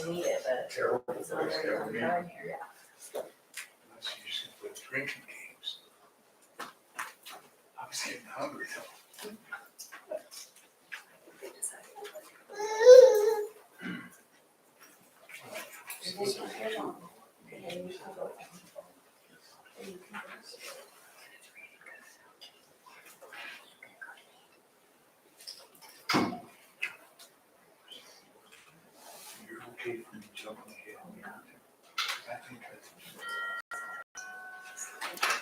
We need it, but it's not very long time here. Drinking games. I was getting hungry though. You're okay for me jumping ahead.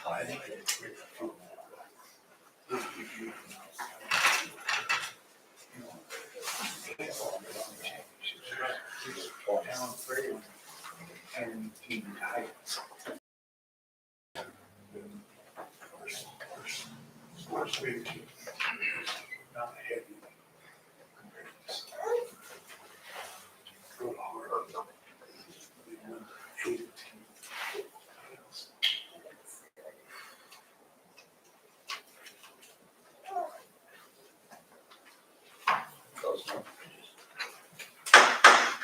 I think it's great food. And he died. First way to not heavy. Go hard.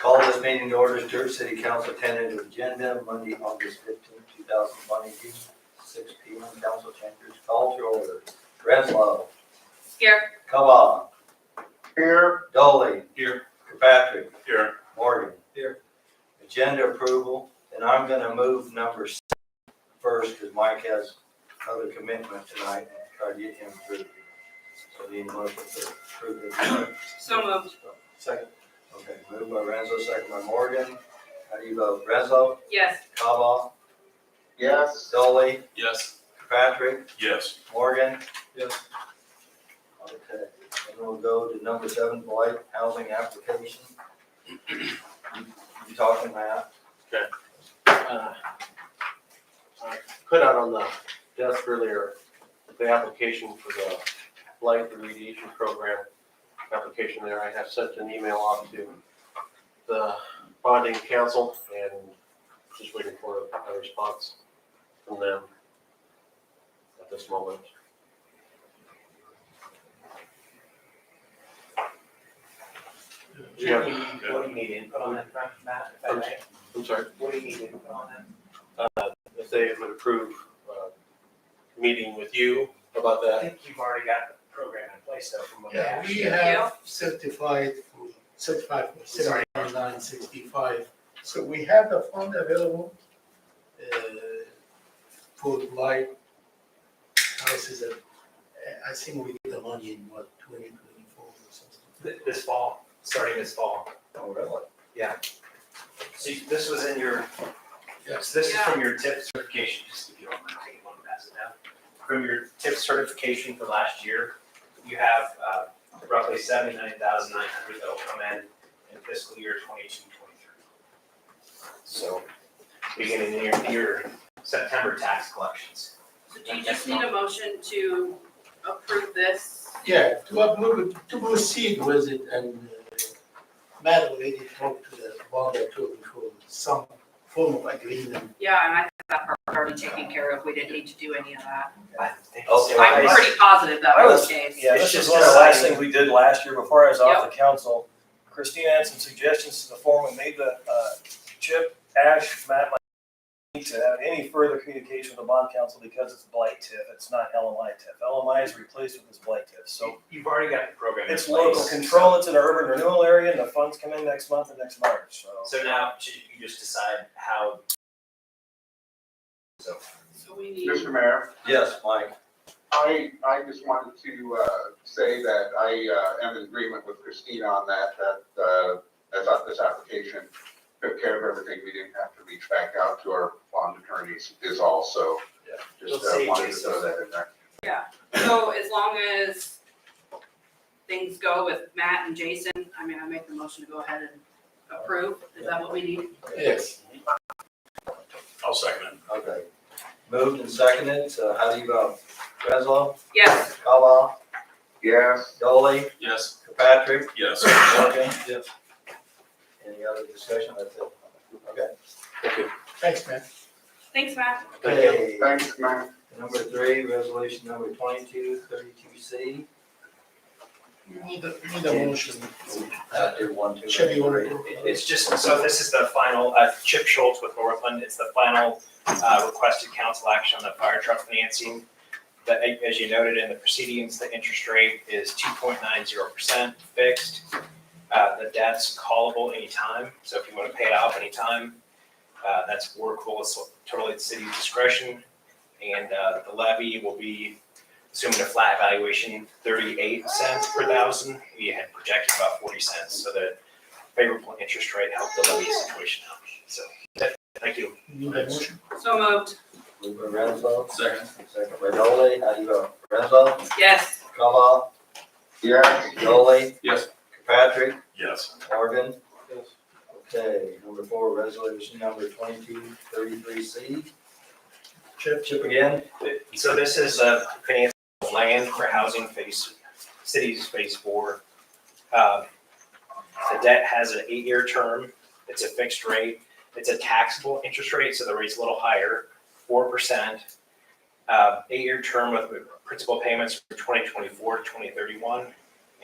Call this meeting to order. Stuart City Council tentative agenda, Monday, August 15th, 2022, 6 p.m. Council chambers. Call to order. Renslaw. Here. Kavah. Here. Dolly. Here. Kirkpatrick. Here. Morgan. Here. Agenda approval, and I'm gonna move number 7 first, because Mike has other commitment tonight, and try to get him through. So need a motion to approve this. So moved. Second. Okay, moved by Renzo, second by Morgan. How do you vote? Renzo? Yes. Kavah? Yes. Dolly? Yes. Kirkpatrick? Yes. Morgan? Yes. Okay, then we'll go to number 7, Blight Housing Application. You talking, Matt? I put out on the desk earlier the application for the blight remediation program application there. I have sent an email off to the bonding council and just waiting for a response from them at this moment. Yeah. What do you need input on that, Matt, if I may? I'm sorry, What do you need input on that? if they would approve meeting with you about I that. think you've already got the program in place though from what I Yeah, asked we you. have certified for 7965. So we have the fund available for blight houses. I think we get the money in what, 2024 or something. This fall, starting this fall. Oh, really? So this was in your, Yes. so this is from your tip certification, just if you don't mind, take one pass it down. From your tip certification for last year, you have roughly 79,900 that will come in fiscal year 22-23. So beginning in your September tax collections. So do you just need a motion to approve this? Yeah, to proceed with it, and Matt already talked to the bonder too before some form of agreement. Yeah, and I think that part was already taken care of. We didn't need to do any of that. I think Okay. it's I'm nice. pretty positive that was the case. Yeah, this It's is just one of the last deciding- things we did last year before I was off the council. Christina had some suggestions to the form and made the Chip, Ash, Matt, to have any further communication with the bond council because it's blight TIF, it's not LMI TIF. LMI is replaced with this blight TIF, so You've already got the program in it's place. local control, it's an urban renewal area, and the funds come in next month and next March, so. So now you just decide how. So So we need, Mr. Mayor, Yes, Mike. I just wanted to say that I am in agreement with Christina on that I thought this application took care of everything. We didn't have to reach back out to our bond attorneys is all, so just Let's say wanted to Jason. throw that in there. so as long as things go with Matt and Jason, I mean, I make the motion to go ahead and approve. Is that what we need? Yes. I'll second it. Okay. Moved and seconded, so how do you vote? Renzo? Yes. Kavah? Yes. Dolly? Yes. Kirkpatrick? Yes. Morgan? Yes. Any other discussion? That's it. Okay. Thank you. Thanks, man. Thanks, Matt. Okay, Thanks, man. number 3, resolution number 2232C. You need a motion. Do 1, 2, Chevy, you want 3. to? It's just, so this is the final, Chip Schultz with Northland, it's the final requested council action on the fire truck financing. That, as you noted in the proceedings, the interest rate is 2.90% fixed. The debt's callable anytime, so if you want to pay it off anytime, that's workable, it's totally at the city's discretion. And the levy will be, assuming a flat valuation, 38 cents per thousand. We had projected about 40 cents, so the favorable interest rate helped the levy situation out. So, thank you. You need a motion? So moved. Moved by Renzo, Second. second by Dolly. How do you vote? Renzo, Yes. Kavah, Yes, Dolly, Yes. Kirkpatrick, Yes. Morgan. Yes. Okay, number 4, resolution number 2233C. Chip? Again? So this is financing of land for housing cities phase 4. The debt has an 8-year term. It's a fixed rate. It's a taxable interest rate, so the rate's a little higher, 4%. 8-year term with principal payments from 2024 to 2031.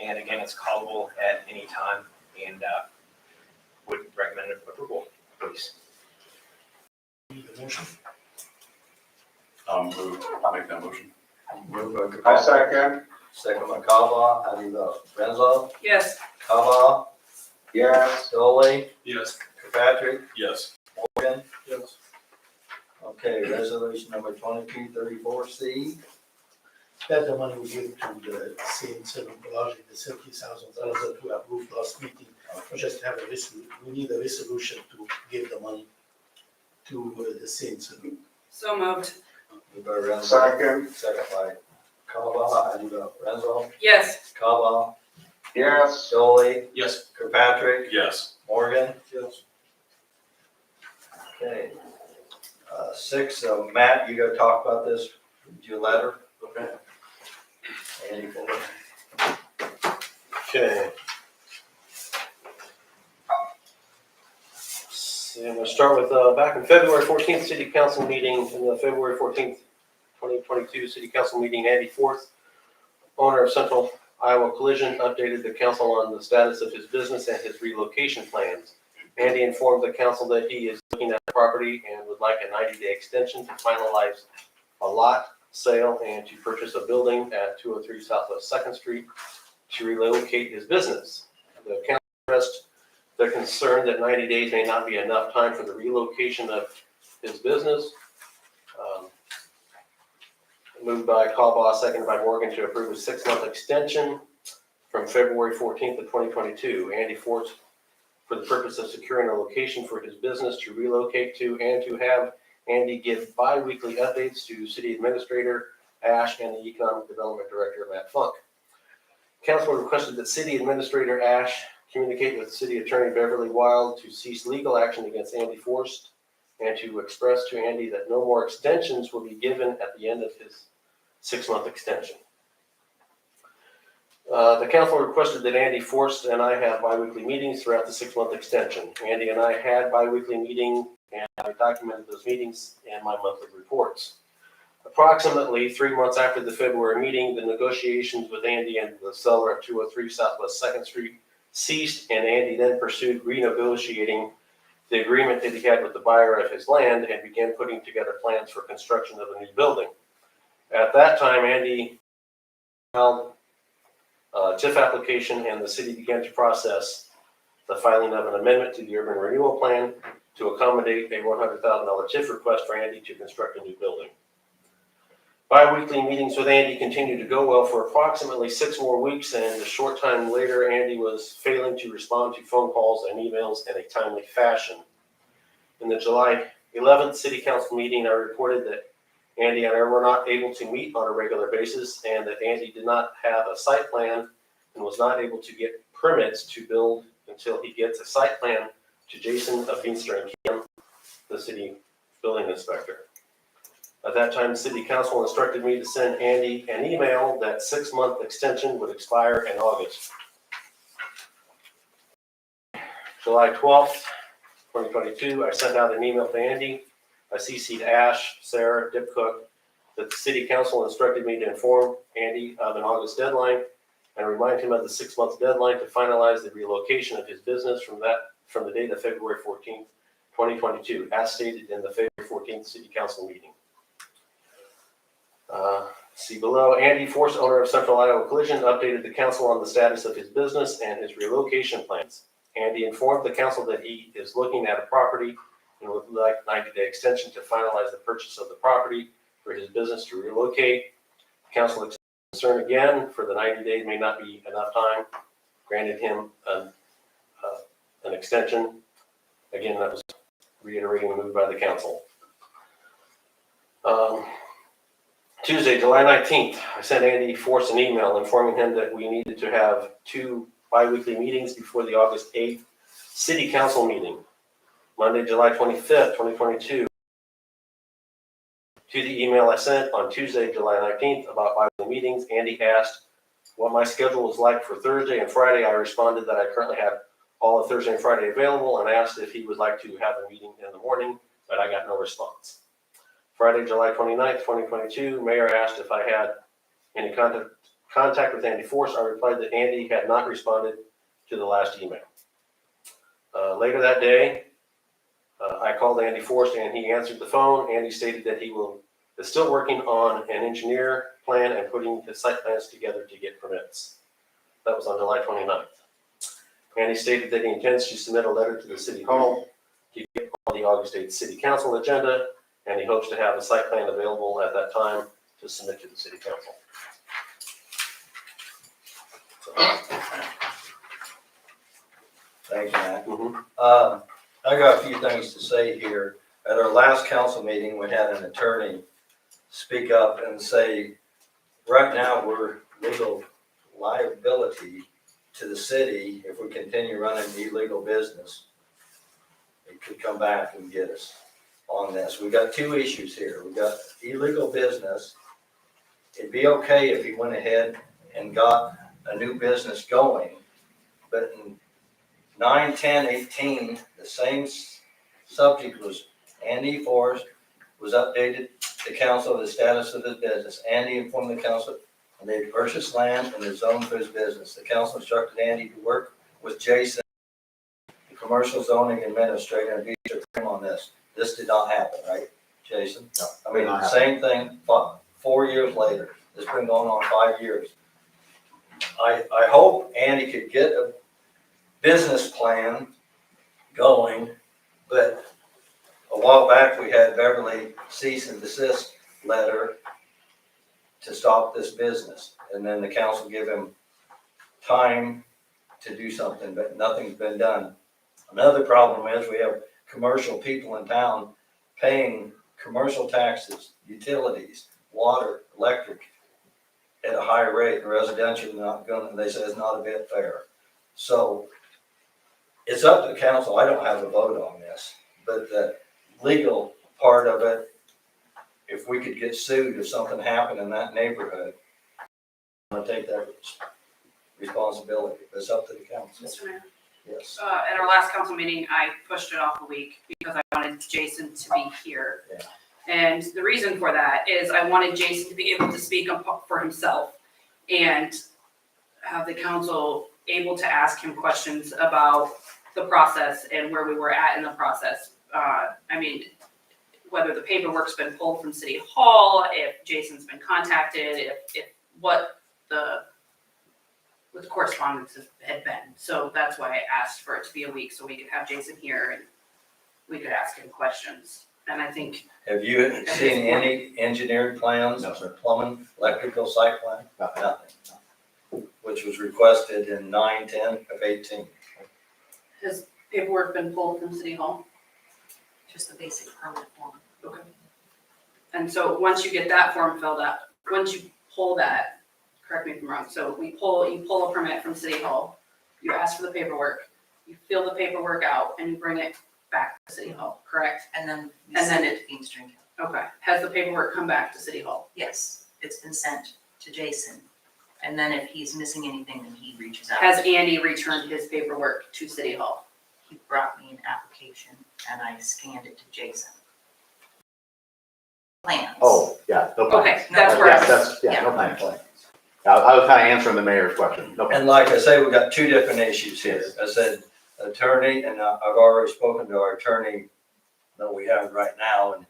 And again, it's callable at any time, and would recommend approval, please. You need a motion? I'll make that motion. Moved by I Kirkpatrick, second. second by Kavah. How do you vote? Renzo, Yes. Kavah, Yes, Dolly, Yes. Kirkpatrick, Yes. Morgan. Yes. Okay, resolution number 2234C. That's the money we give to the Saints and largely the $70,000 that we approved last meeting. We just have we need a resolution to give the money to the Saints. So moved. Moved by Renzo, second. second by Kavah. How do you vote? Renzo, Yes. Kavah, Yes, Dolly, Yes. Kirkpatrick, Yes. Morgan. Yes. Okay. 6, so Matt, you gotta talk about this, read your letter. Okay. Andy Fuller. Okay. So I'm gonna start with, back in February 14th, city council meeting, in the February 14th, 2022 city council meeting, Andy Forth, owner of Central Iowa Collision, updated the council on the status of his business and his relocation plans. Andy informed the council that he is looking at the property and would like a 90-day extension to finalize a lot sale and to purchase a building at 203 Southwest 2nd Street to relocate his business. The council expressed their concern that 90 days may not be enough time for the relocation of his business. Moved by Kavah, seconded by Morgan to approve a 6-month extension from February 14th of 2022. Andy Forts, for the purpose of securing a location for his business to relocate to and to have Andy give bi-weekly updates to City Administrator Ash and the Economic Development Director Matt Funk. Council requested that City Administrator Ash communicate with City Attorney Beverly Wild to cease legal action against Andy Forst and to express to Andy that no more extensions will be given at the end of his 6-month extension. The council requested that Andy Forst and I have bi-weekly meetings throughout the 6-month extension. Andy and I had bi-weekly meeting, and I documented those meetings in my monthly reports. Approximately 3 months after the February meeting, the negotiations with Andy and the seller at 203 Southwest 2nd Street ceased, and Andy then pursued renegotiating the agreement that he had with the buyer of his land and began putting together plans for construction of a new building. At that time, Andy filed a TIF application, and the city began to process the filing of an amendment to the urban renewal plan to accommodate a $100,000 TIF request for Andy to construct a new building. Bi-weekly meetings with Andy continued to go well for approximately 6 more weeks, and a short time later, Andy was failing to respond to phone calls and emails in a timely fashion. In the July 11th City Council meeting, I reported that Andy and I were not able to meet on a regular basis, and that Andy did not have a site plan and was not able to get permits to build until he gets a site plan to Jason of Veenster and Kim, the city building inspector. At that time, City Council instructed me to send Andy an email that 6-month extension would expire in August. July 12th, 2022, I sent out an email to Andy I CC'd Ash, Sarah, Dip Cook, that the city council instructed me to inform Andy of an August deadline and remind him of the 6-month deadline to finalize the relocation of his business from the date of February 14th, 2022, as stated in the February 14th city council meeting. See below, Andy Force, owner of Central Iowa Collision, updated the council on the status of his business and his relocation plans. Andy informed the council that he is looking at a property and would like 90-day extension to finalize the purchase of the property for his business to relocate. Council expressed concern again for the 90 days may not be enough time, granted him an extension. Again, that was reiterating the move by the council. Tuesday, July 19th, I sent Andy Force an email informing him that we needed to have 2 bi-weekly meetings before the August 8th city council meeting. Monday, July 25th, 2022. To the email I sent on Tuesday, July 19th about bi-weekly meetings, Andy asked what my schedule was like for Thursday and Friday. I responded that I currently had all of Thursday and Friday available and asked if he would like to have a meeting in the morning, but I got no response. Friday, July 29th, 2022, Mayor asked if I had any contact with Andy Force. I replied that Andy had not responded to the last email. Later that day, I called Andy Force and he answered the phone. Andy stated that he is still working on an engineer plan and putting his site plans together to get permits. That was on July 29th. Andy stated that he intends to submit a letter to the City Hall to get on the August 8th City Council agenda, and he hopes to have a site plan available at that time to submit to the City Council. Thanks, Matt. Mhm. I got a few things to say here. At our last council meeting, we had an attorney speak up and say, right now, we're legal liability to the city if we continue running illegal business. It could come back and get us on this. We got 2 issues here. We got illegal business. It'd be okay if he went ahead and got a new business going, but in 9, 10, 18, the same subject was Andy Forrest was updated the council of the status of his business. Andy informed the council and they purchased land and is zoned for his business. The council instructed Andy to work with Jason, the commercial zoning administrator, and be sure on this. This did not happen, right, Jason? No, I mean, did not the same thing, 4 years later. It's been going on 5 years. I hope Andy could get a business plan going, but a while back we had Beverly cease and desist letter to stop this business. And then the council give him time to do something, but nothing's been done. Another problem is we have commercial people in town paying commercial taxes, utilities, water, electric at a higher rate, and residential not going, they say it's not a bit fair. So it's up to the council. I don't have a vote on this, but the legal part of it, if we could get sued if something happened in that neighborhood, I'm gonna take that responsibility. It's up to the council. Mr. Mayor, Yes. at our last council meeting, I pushed it off a week because I wanted Jason to be here. Yeah. And the reason for that is I wanted Jason to be able to speak up for himself and have the council able to ask him questions about the process and where we were at in the process. I mean, whether the paperwork's been pulled from City Hall, if Jason's been contacted, if what the correspondence had been. So that's why I asked for it to be a week, so we could have Jason here and we could ask him questions. And I think. Have you seen any engineered plans? No, sir. Plumbing, electrical site plan? Nothing. Nothing. Which was requested in 9, 10 of 18. Has paperwork been pulled from City Hall? Just the basic permit form. Okay. And so once you get that form filled out, once you pull that, correct me if I'm wrong, so you pull a permit from City Hall, you ask for the paperwork, you fill the paperwork out, and you bring it back to City Hall, correct? And then we And send then it to Kings String. Okay. Has the paperwork come back to City Hall? Yes, it's been sent to Jason. And then if he's missing anything, then he reaches out. Has Andy returned his paperwork to City Hall? He brought me an application and I scanned it to Jason. plans. Oh, yeah, no plans. Okay, that's where I was. Yeah, no plans. I was kind of answering the mayor's question. No plans. And like I say, we got two different issues here. I said attorney, and I've already spoken to our attorney that we have right now, and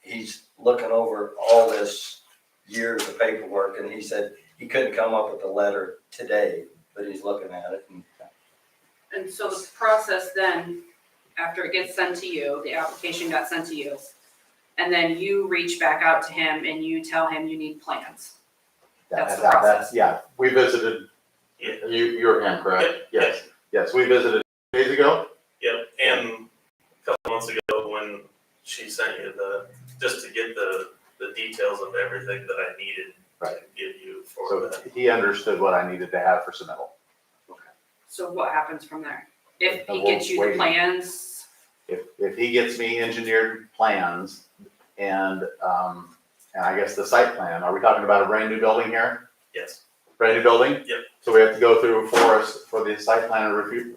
he's looking over all this years of paperwork, and he said he couldn't come up with a letter today, but he's looking at it. And so the process then, after it gets sent to you, the application got sent to you, and then you reach back out to him and you tell him you need plans. That's the process. Yeah, we visited, you're him, correct? Yes, yes, we visited days ago. Yep, and a couple months ago when she sent you just to get the details of everything that I needed to give you for So that. he understood what I needed to have for submittal. So what happens from there? If he We're gets you the waiting. plans, If he gets me engineered plans and I guess the site plan, are we talking about a brand new building here? Yes. Brand new building? Yep. So we have to go through for the site plan review,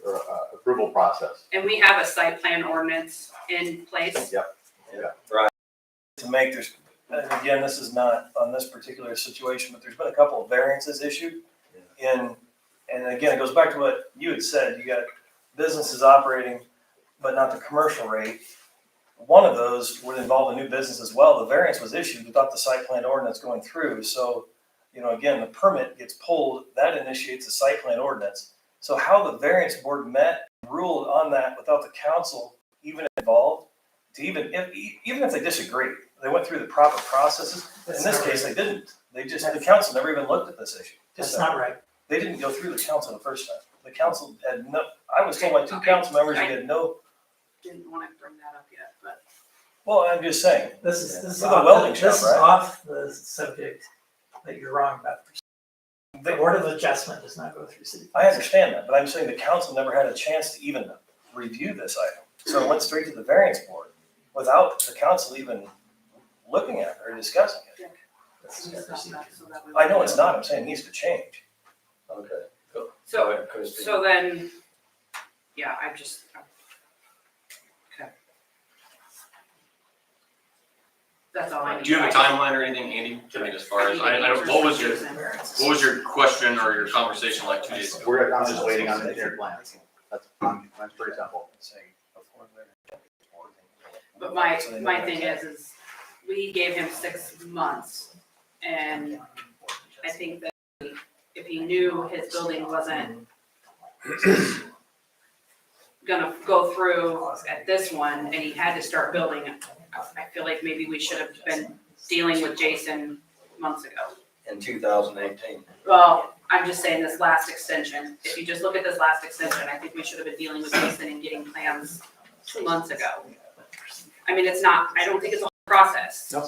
approval process. and we have a site plan ordinance in place. To make, and again, this is not on this particular situation, but there's been a couple of variances issued. And again, it goes back to what you had said, you got businesses operating, but not the commercial rate. One of those would involve a new business as well. The variance was issued without the site plan ordinance going through. So, again, the permit gets pulled, that initiates a site plan ordinance. So how the variance board met, ruled on that without the council even involved, even if they disagree, they went through the proper processes. In this case, they didn't. The council never even looked at this issue. That's not right. They didn't go through the council the first time. The council had I was told by two council members, they had Didn't want to bring that up yet, but well, I'm just saying. This is This is a welding shop, this is right? off the subject that you're wrong about. The Board of Adjustment does not go through city. I understand that, but I'm saying the council never had a chance to even review this item. So it went straight to the variance board without the council even looking at it or discussing it. That's it's the not that, so that we- I know it's not, I'm saying it needs to change. Okay. Go So, ahead, Christine. so then, yeah, okay. That's all I need. Do you have a timeline or anything, Andy? Can I, as far as, what was your question or your conversation like 2 days ago? I'm just waiting on engineered plans. That's pretty simple. But my thing is we gave him 6 months, and I think that if he knew his building wasn't gonna go through at this one, and he had to start building, I feel like maybe we should have been dealing with Jason months ago. In 2018. Well, I'm just saying this last extension, if you just look at this last extension, I think we should have been dealing with Jason and getting plans months ago. I mean, I don't think it's a whole process. No.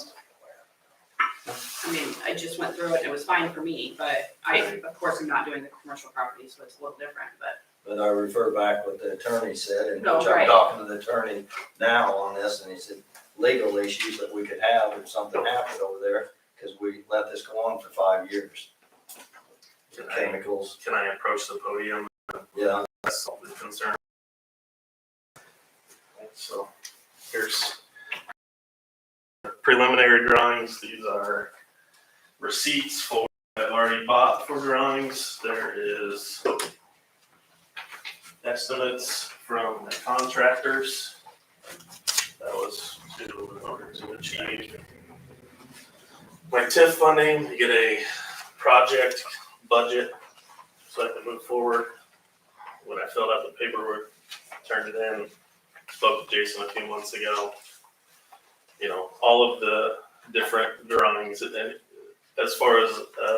I mean, I just went through it and it was fine for me, but of course, I'm not doing the commercial property, so it's a little different, but. But I refer back what the attorney said, and No, which I'm right. talking to the attorney now on this, and he said legal issues that we could have if something happened over there, because we let this go on for 5 years. The chemicals, Can I approach the podium? yeah. That's all the concern. So here's preliminary drawings. These are receipts for I've already bought for drawings. There is estimates from the contractors. That was in order to achieve my TIF funding, to get a project budget so I can move forward. When I filled out the paperwork, turned it in, spoke to Jason a few months ago. All of the different drawings, and as far as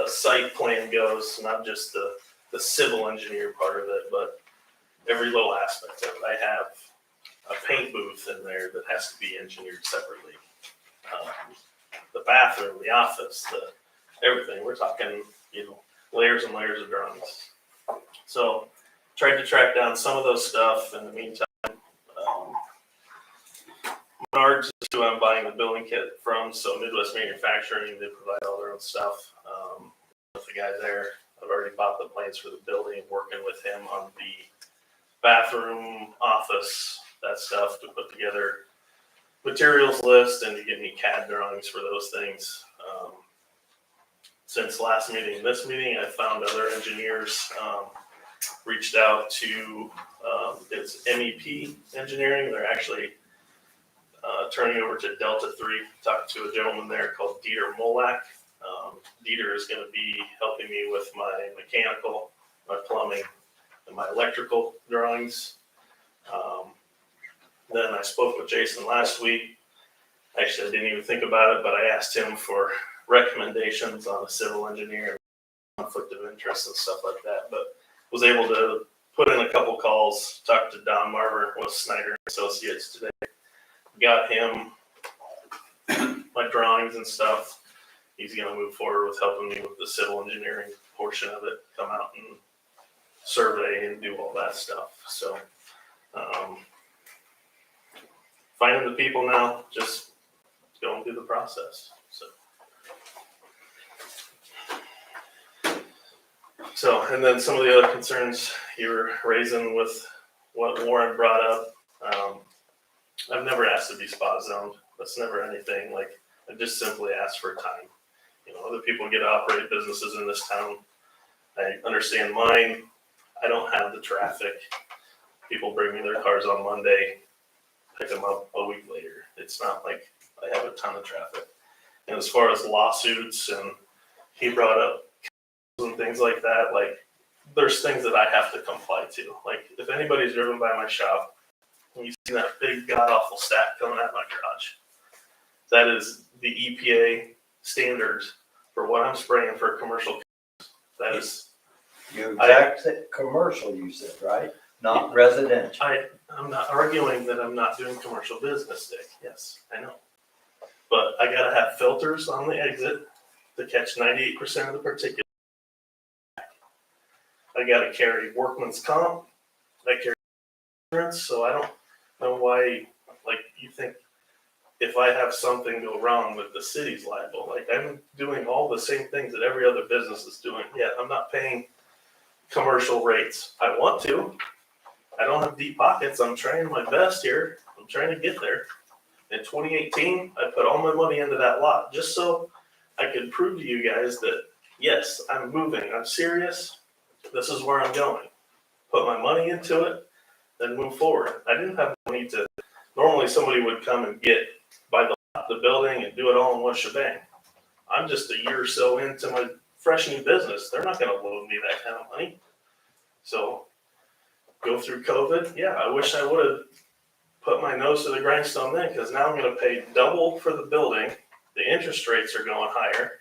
site plan goes, not just the civil engineer part of it, but every little aspect of it. I have a paint booth in there that has to be engineered separately. The bathroom, the office, everything. We're talking, layers and layers of drawings. So tried to track down some of those stuff. In the meantime, Menards is who I'm buying the building kit from. So Midwest Manufacturing, they provide all their own stuff. With the guy there, I've already bought the plans for the building, working with him on the bathroom, office, that stuff to put together. materials list and to get me CAD drawings for those things. Since last meeting and this meeting, I found other engineers, reached out to, it's MEP Engineering. They're actually turning over to Delta 3. Talked to a gentleman there called Dieter Molak. Dieter is going to be helping me with my mechanical, my plumbing, and my electrical drawings. Then I spoke with Jason last week. Actually, I didn't even think about it, but I asked him for recommendations on a civil engineer, conflict of interest and stuff like that, but was able to put in a couple calls, talked to Don Marver with Snyder Associates today. Got him my drawings and stuff. He's gonna move forward with helping me with the civil engineering portion of it, come out and survey and do all that stuff. So, finding the people now, just going through the process, So, and then some of the other concerns you were raising with what Warren brought up. I've never asked to be spot zoned. That's never anything. Like, I just simply ask for time. You know, other people get to operate businesses in this town. I understand mine. I don't have the traffic. People bring me their cars on Monday, pick them up a week later. It's not like I have a ton of traffic. And as far as lawsuits, and he brought up and things like that, like, there's things that I have to comply to. Like, if anybody's driven by my shop and you see that big god awful stack coming out my garage, that is the EPA standards for what I'm spraying for commercial. That is, You exact commercial, you said, right? Not residential. I'm not arguing that I'm not doing commercial business, Dick. Yes, I know. But I gotta have filters on the exit to catch 98% of the particulate. I gotta carry workman's comp. I carry insurance, so I don't know why, like, you think if I have something go wrong with the city's liable. Like, I'm doing all the same things that every other business is doing, yet I'm not paying commercial rates. I want to. I don't have deep pockets. I'm trying my best here. I'm trying to get there. In 2018, I put all my money into that lot just so I could prove to you guys that, yes, I'm moving. I'm serious. This is where I'm going. Put my money into it, then move forward. I didn't have money to, normally somebody would come and buy the building and do it all in one shebang. I'm just a year or so into my fresh new business. They're not gonna loan me that kind of money. So, go through COVID, yeah, I wish I would have put my nose to the grindstone then, because now I'm gonna pay double for the building. The interest rates are going higher.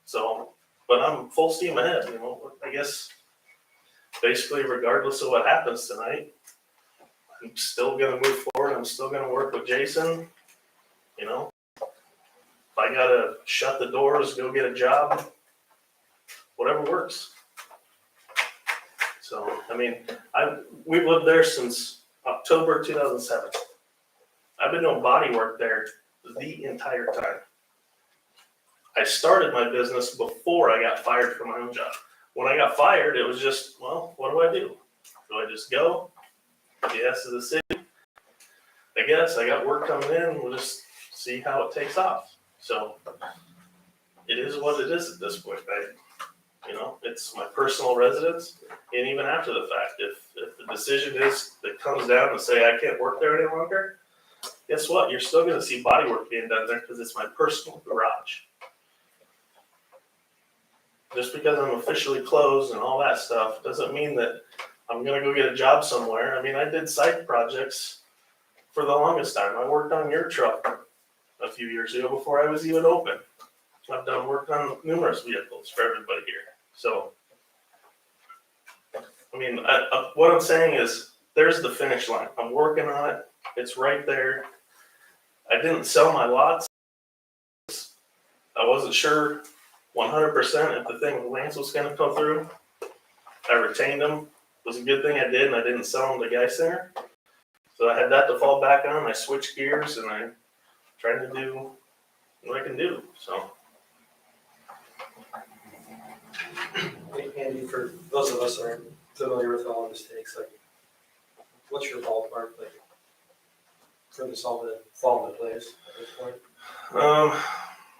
So, but I'm full steam ahead, you know, I guess basically regardless of what happens tonight, I'm still gonna move forward. I'm still gonna work with Jason, you know. If I gotta shut the doors, go get a job, whatever works. So, I mean, we've lived there since October 2007. I've been doing body work there the entire time. I started my business before I got fired from my own job. When I got fired, it was just, well, what do I do? Do I just go? Yes to the city? I guess I got work coming in. We'll just see how it takes off. So it is what it is at this point. You know, it's my personal residence. And even after the fact, if the decision is that comes down and say I can't work there any longer, guess what? You're still going to see body work being done there because it's my personal garage. Just because I'm officially closed and all that stuff doesn't mean that I'm going to go get a job somewhere. I mean, I did site projects for the longest time. I worked on your truck a few years ago before I was even open. I've done work on numerous vehicles for everybody here. So, I mean, what I'm saying is there's the finish line. I'm working on it. It's right there. I didn't sell my lots. I wasn't sure 100% if the thing with Lance was going to come through. I retained them. It was a good thing I did, and I didn't sell them to Guy Center. So I had that to fall back on. I switched gears, and I'm trying to do what I can do. So. Andy, for those of us who aren't familiar with all of this takes, like, what's your ballpark, like, for this all to fall into place at this point?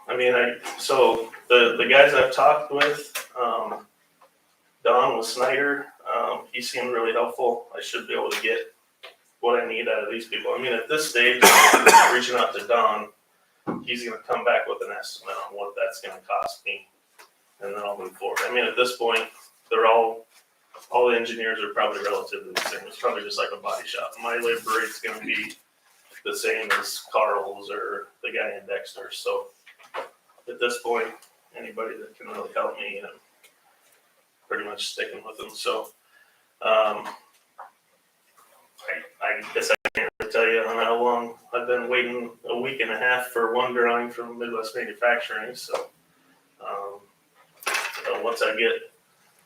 I mean, so the guys I've talked with, Don with Snyder, he seemed really helpful. I should be able to get what I need out of these people. I mean, at this stage, reaching out to Don, he's gonna come back with an estimate on what that's gonna cost me, and then I'll move forward. I mean, at this point, they're all the engineers are probably relatively the same. It's probably just like a body shop. My labor rate's gonna be the same as Carl's or the guy in Dexter, so at this point, anybody that can really help me, I'm pretty much sticking with them, so, I guess I can't really tell you on how long. I've been waiting a week and a half for one drawing from Midwest Manufacturing, so, once I get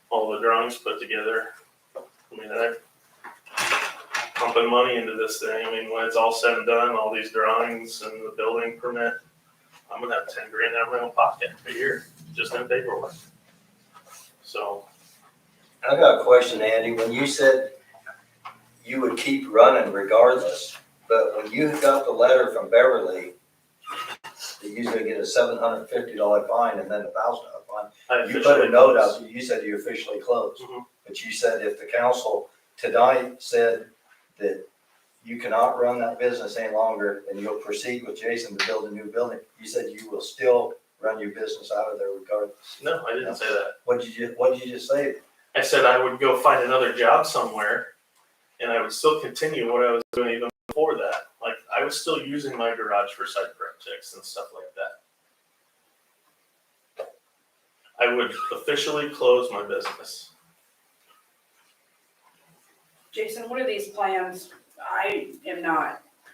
all the drawings put together, I mean, I'm pumping money into this thing. I mean, when it's all said and done, all these drawings and the building permit, I'm gonna have 10 grand out of my own pocket a year, just in paperwork. So, I got a question, Andy. When you said you would keep running regardless, but when you got the letter from Beverly, that you was gonna get a $750 fine and then a $1,000 fine, I you put a officially note closed. out, you said you officially closed. Mhm. But you said if the council tonight said that you cannot run that business any longer and you'll proceed with Jason to build a new building, you said you will still run your business out of there regardless. No, I didn't say that. What did you just say? I said I would go find another job somewhere, and I would still continue what I was doing even before that. Like, I was still using my garage for side projects and stuff like that. I would officially close my business. Jason, what are these plans?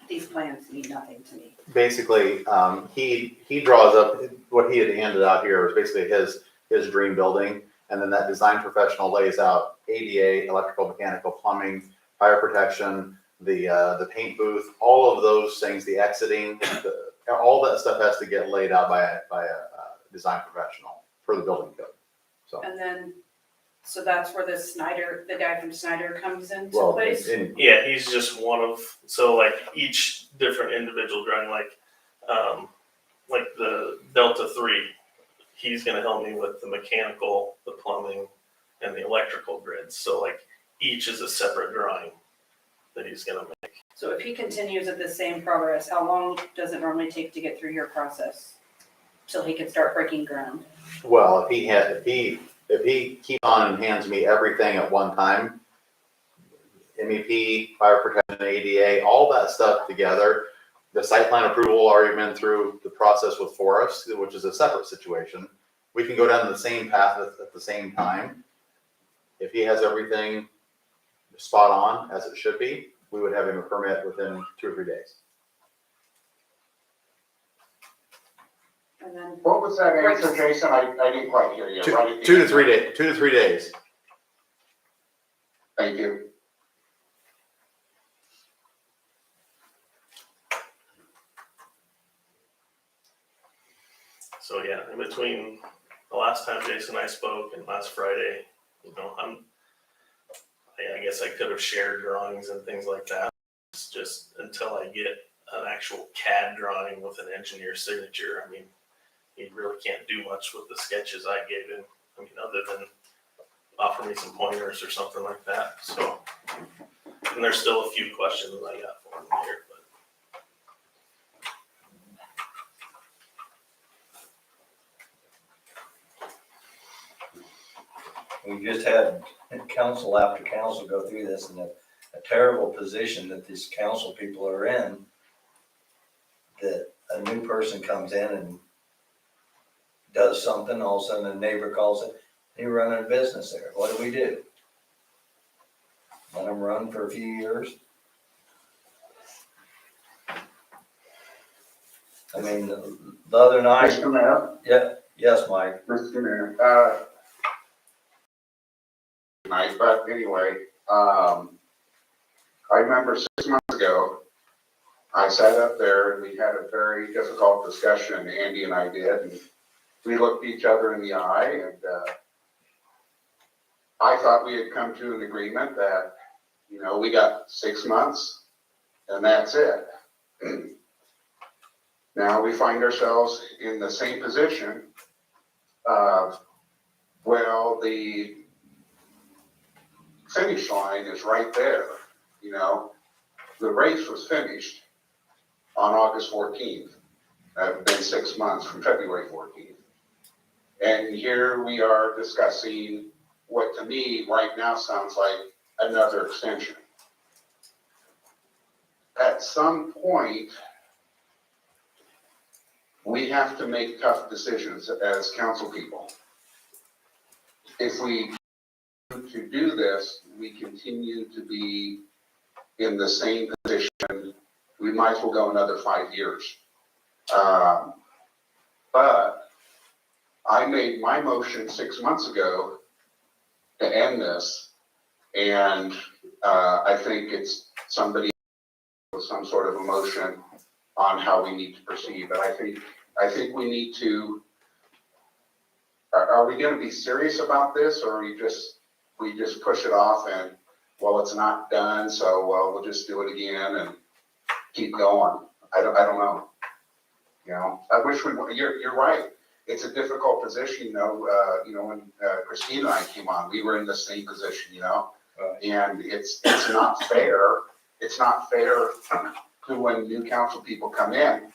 These plans mean nothing to me. Basically, he draws up, what he had handed out here was basically his dream building. And then that design professional lays out ADA, electrical, mechanical, plumbing, fire protection, the paint booth, all of those things, the exiting, all that stuff has to get laid out by a design professional for the building code. So, And then, so that's where the guy from Snyder comes into well, place? Yeah, he's just one of, so like each different individual drawing, like the Delta 3, he's gonna help me with the mechanical, the plumbing, and the electrical grids. So like each is a separate drawing that he's gonna make. So if he continues at the same progress, how long does it normally take to get through your process? Till he can start breaking ground? well, if he keeps on and hands me everything at one time, MEP, fire protection, ADA, all that stuff together, the site plan approval already been through the process with Forest, which is a separate situation. We can go down the same path at the same time. If he has everything spot on as it should be, we would have him a permit within 2 or 3 days. And then, What was that answer, Jason? I didn't quite hear you. Right at the 2 to end. 3 days. 2 to 3 days. Thank you. So yeah, in between the last time Jason and I spoke and last Friday, I guess I could have shared drawings and things like that. It's just until I get an actual CAD drawing with an engineer's signature, I mean, he really can't do much with the sketches I gave him. I mean, other than offer me some pointers or something like that. So, and there's still a few questions I got for him here, but. We just had council after council go through this and a terrible position that these council people are in, that a new person comes in and does something, all of a sudden a neighbor calls it, you're running a business there. What do we do? Let them run for a few years? I mean, the other night, Mr. Mayor? yes, Mike. Mr. Mayor, nice, but anyway, I remember 6 months ago, I sat up there and we had a very difficult discussion, Andy and I did, and we looked each other in the eye, and I thought we had come to an agreement that, we got 6 months and that's it. Now we find ourselves in the same position of, well, the finish line is right there, you know? The race was finished on August 14th. It's been 6 months from February 14th. And here we are discussing what to me right now sounds like another extension. At some point, we have to make tough decisions as council people. If we to do this, we continue to be in the same position. We might as well go another 5 years. But I made my motion 6 months ago to end this, and I think it's somebody with some sort of emotion on how we need to proceed. But I think we need to. Are we going to be serious about this, or are we just push it off and, well, it's not done, so we'll just do it again and keep going? I don't know. You know, I wish you're right. It's a difficult position, you know, when Christine and I came on, we were in the same position, you know, and it's not fair. It's not fair to when new council people come in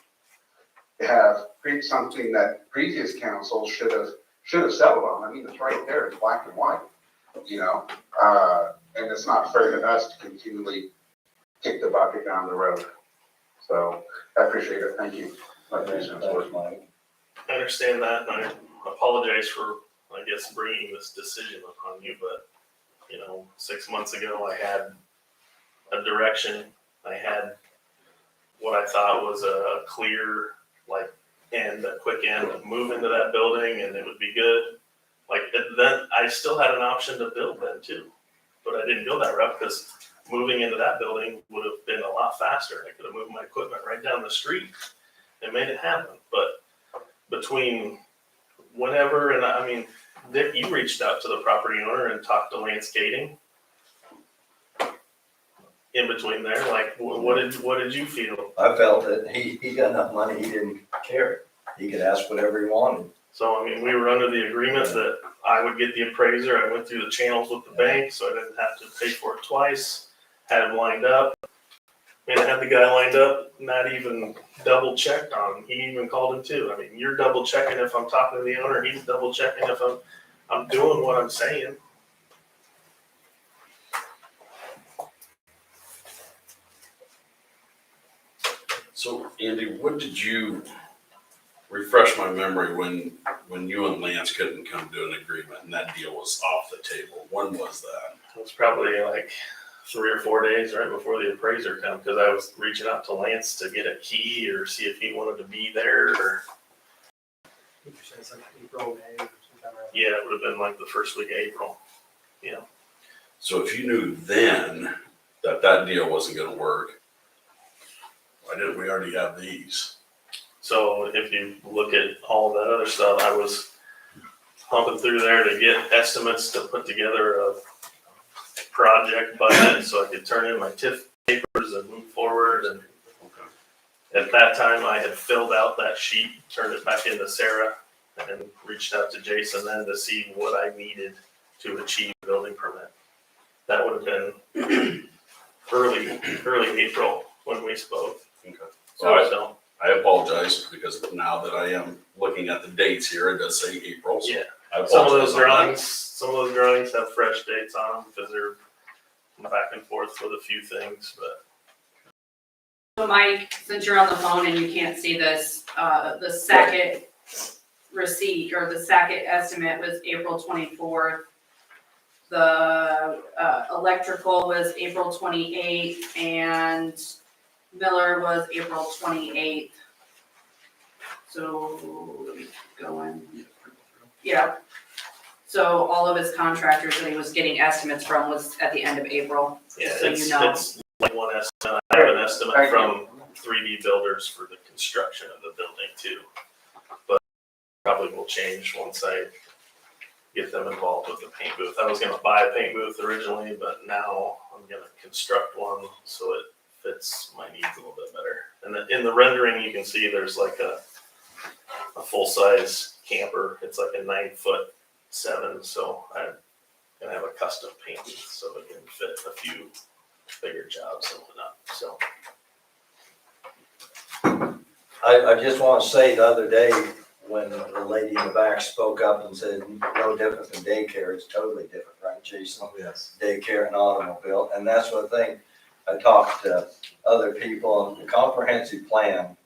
to have something that previous council should have settled on. I mean, it's right there, it's black and white, you know, and it's not fair to us to continually kick the bucket down the road. So I appreciate it. Thank you. Thanks, Mike. I understand that, and I apologize for, I guess, bringing this decision upon you, but, 6 months ago, I had a direction. I had what I thought was a clear, a quick end, move into that building and it would be good. Then I still had an option to build then too, but I didn't go that route because moving into that building would have been a lot faster. I could have moved my equipment right down the street and made it happen. But between whenever, and I mean, Dick, you reached out to the property owner and talked to landscaping. In between there, what did you feel? I felt that he got enough money, he didn't care. He could ask whatever he wanted. So, I mean, we were under the agreement that I would get the appraiser. I went through the channels with the bank, so I didn't have to pay for it twice. Had him lined up. I had the guy lined up, not even double checked on him. He even called him too. I mean, you're double checking if I'm talking to the owner. He's double checking if I'm doing what I'm saying. So Andy, what did you, refresh my memory, when you and Lance couldn't come to an agreement and that deal was off the table? When was that? It was probably 3 or 4 days right before the appraiser come, because I was reaching out to Lance to get a key or see if he wanted to be there or. It's like April, May, or sometime around. Yeah, it would have been the first week of April. Yeah. So if you knew then that deal wasn't gonna work, why didn't we already have these? So if you look at all that other stuff, I was humping through there to get estimates to put together a project budget so I could turn in my TIF papers and move forward. And at that time, I had filled out that sheet, turned it back into Sarah, and reached out to Jason then to see what I needed to achieve a building permit. That would have been early April when we spoke. Okay. So I apologize because now that I am looking at the dates here, it does say April. So yeah. I Some of apologize those on that. drawings have fresh dates on them because they're back and forth with a few things, but. So Mike, since you're on the phone and you can't see this, the second receipt or the second estimate was April 24th. The electrical was April 28th and Miller was April 28th. So let me go in. Yeah. So all of his contractors that he was getting estimates from was at the end of April. Yeah, So it's one estimate. I have an estimate from 3D builders for the construction of the building too. But probably will change once I get them involved with the paint booth. I was gonna buy a paint booth originally, but now I'm gonna construct one so it fits my needs a little bit better. And in the rendering, you can see there's like a full-size camper. It's like a 9'7", so I'm gonna have a custom paint so it can fit a few bigger jobs and whatnot, so. I just want to say the other day, when the lady in the back spoke up and said, no different than daycare, it's totally different, right, Jason? Yes. Daycare and automobile, and that's one thing, I talked to other people, the comprehensive plan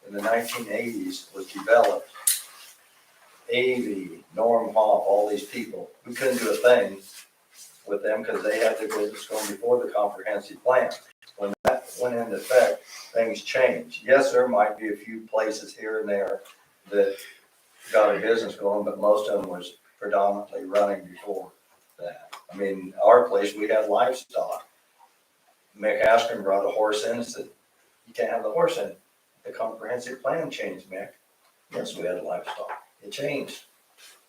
in the 1980s was developed. Avey, Norm Hoff, all these people, we couldn't do a thing with them because they had their business going before the comprehensive plan. When that went into effect, things changed. Yes, there might be a few places here and there that got a business going, but most of them was predominantly running before that. I mean, our place, we had livestock. Mick Askren brought a horse in and said, you can't have the horse in. The comprehensive plan changed, Mick. Yes, we had livestock. It changed.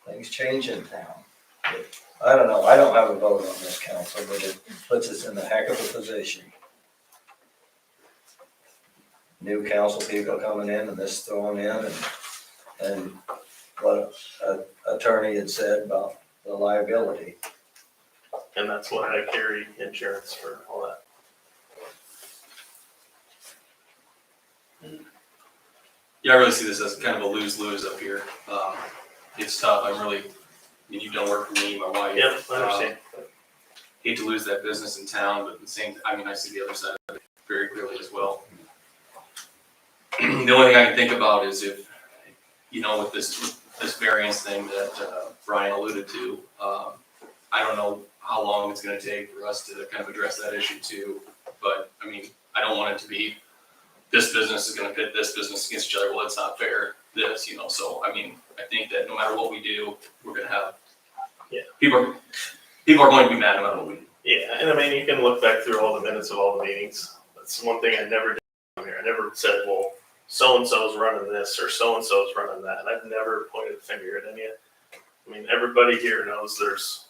Things change in town. But I don't know. I don't have a vote on this council, but it puts us in a heck of a position. New council people coming in and this thrown in and what an attorney had said about the liability. And that's why I carry insurance for all that. Yeah, I really see this as kind of a lose-lose up here. It's tough. I mean, you've done work for me, my wife. Yeah, I understand. Hate to lose that business in town, but at the same, I mean, I see the other side of it very clearly as well. The only thing I can think about is if, you know, with this variance thing that Brian alluded to, I don't know how long it's gonna take for us to kind of address that issue too. But, I mean, I don't want it to be, this business is gonna pit this business against each other, well, it's not fair, this, you know, so, I mean, I think that no matter what we do, we're gonna have, Yeah. people are going to be mad no matter what we do. Yeah, and I mean, you can look back through all the minutes of all the meetings. That's one thing I never did here. I never said, well, so-and-so's running this or so-and-so's running that. And I've never pointed a finger at any of it. I mean, everybody here knows there's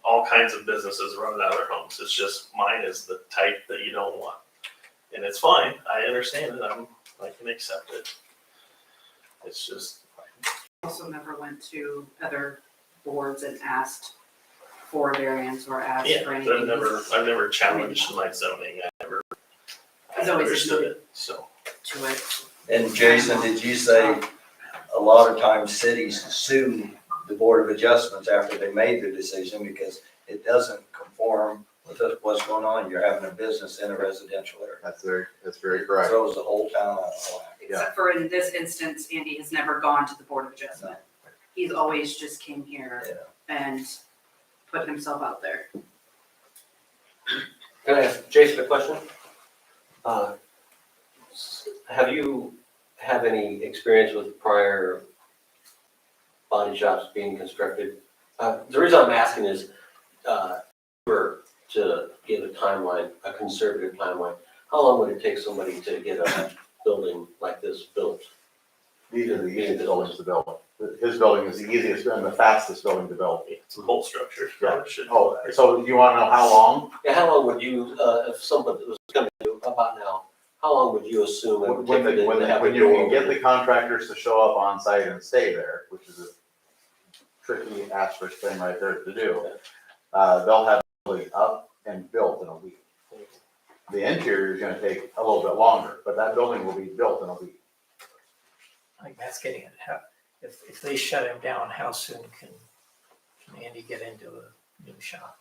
all kinds of businesses running out of their homes. It's just mine is the type that you don't want. And it's fine. I understand it. I can accept it. It's just. Also never went to other boards and asked for a variance or asked Yeah, for I've anything. never challenged my zoning. I It's always understood admitted it, so. to it. And Jason, did you say a lot of times cities sue the Board of Adjustments after they made their decision because it doesn't conform with what's going on? You're having a business in a residential area. That's very correct. Throws the whole town out of whack. Except for in this instance, Andy has never gone to the Board of Adjustment. He's always just came here and put himself out there. Can I ask Jason a question? Have you have any experience with prior body shops being constructed? The reason I'm asking is, to give a timeline, a conservative timeline, how long would it take somebody to get a building like this built? These are the easiest buildings to build. His building is the easiest and the fastest building to build. It's a whole structure. Yeah. Oh, so you wanna know how long? Yeah, how long would you, if somebody was coming to about now, how long would you assume it would take for them to have a When you door can get open? the contractors to show up on site and stay there, which is a tricky asterisk thing right there to do, they'll have the building up and built in a week. The interior is gonna take a little bit longer, but that building will be built in a week. I think that's getting it. If they shut him down, how soon can Andy get into a new shop?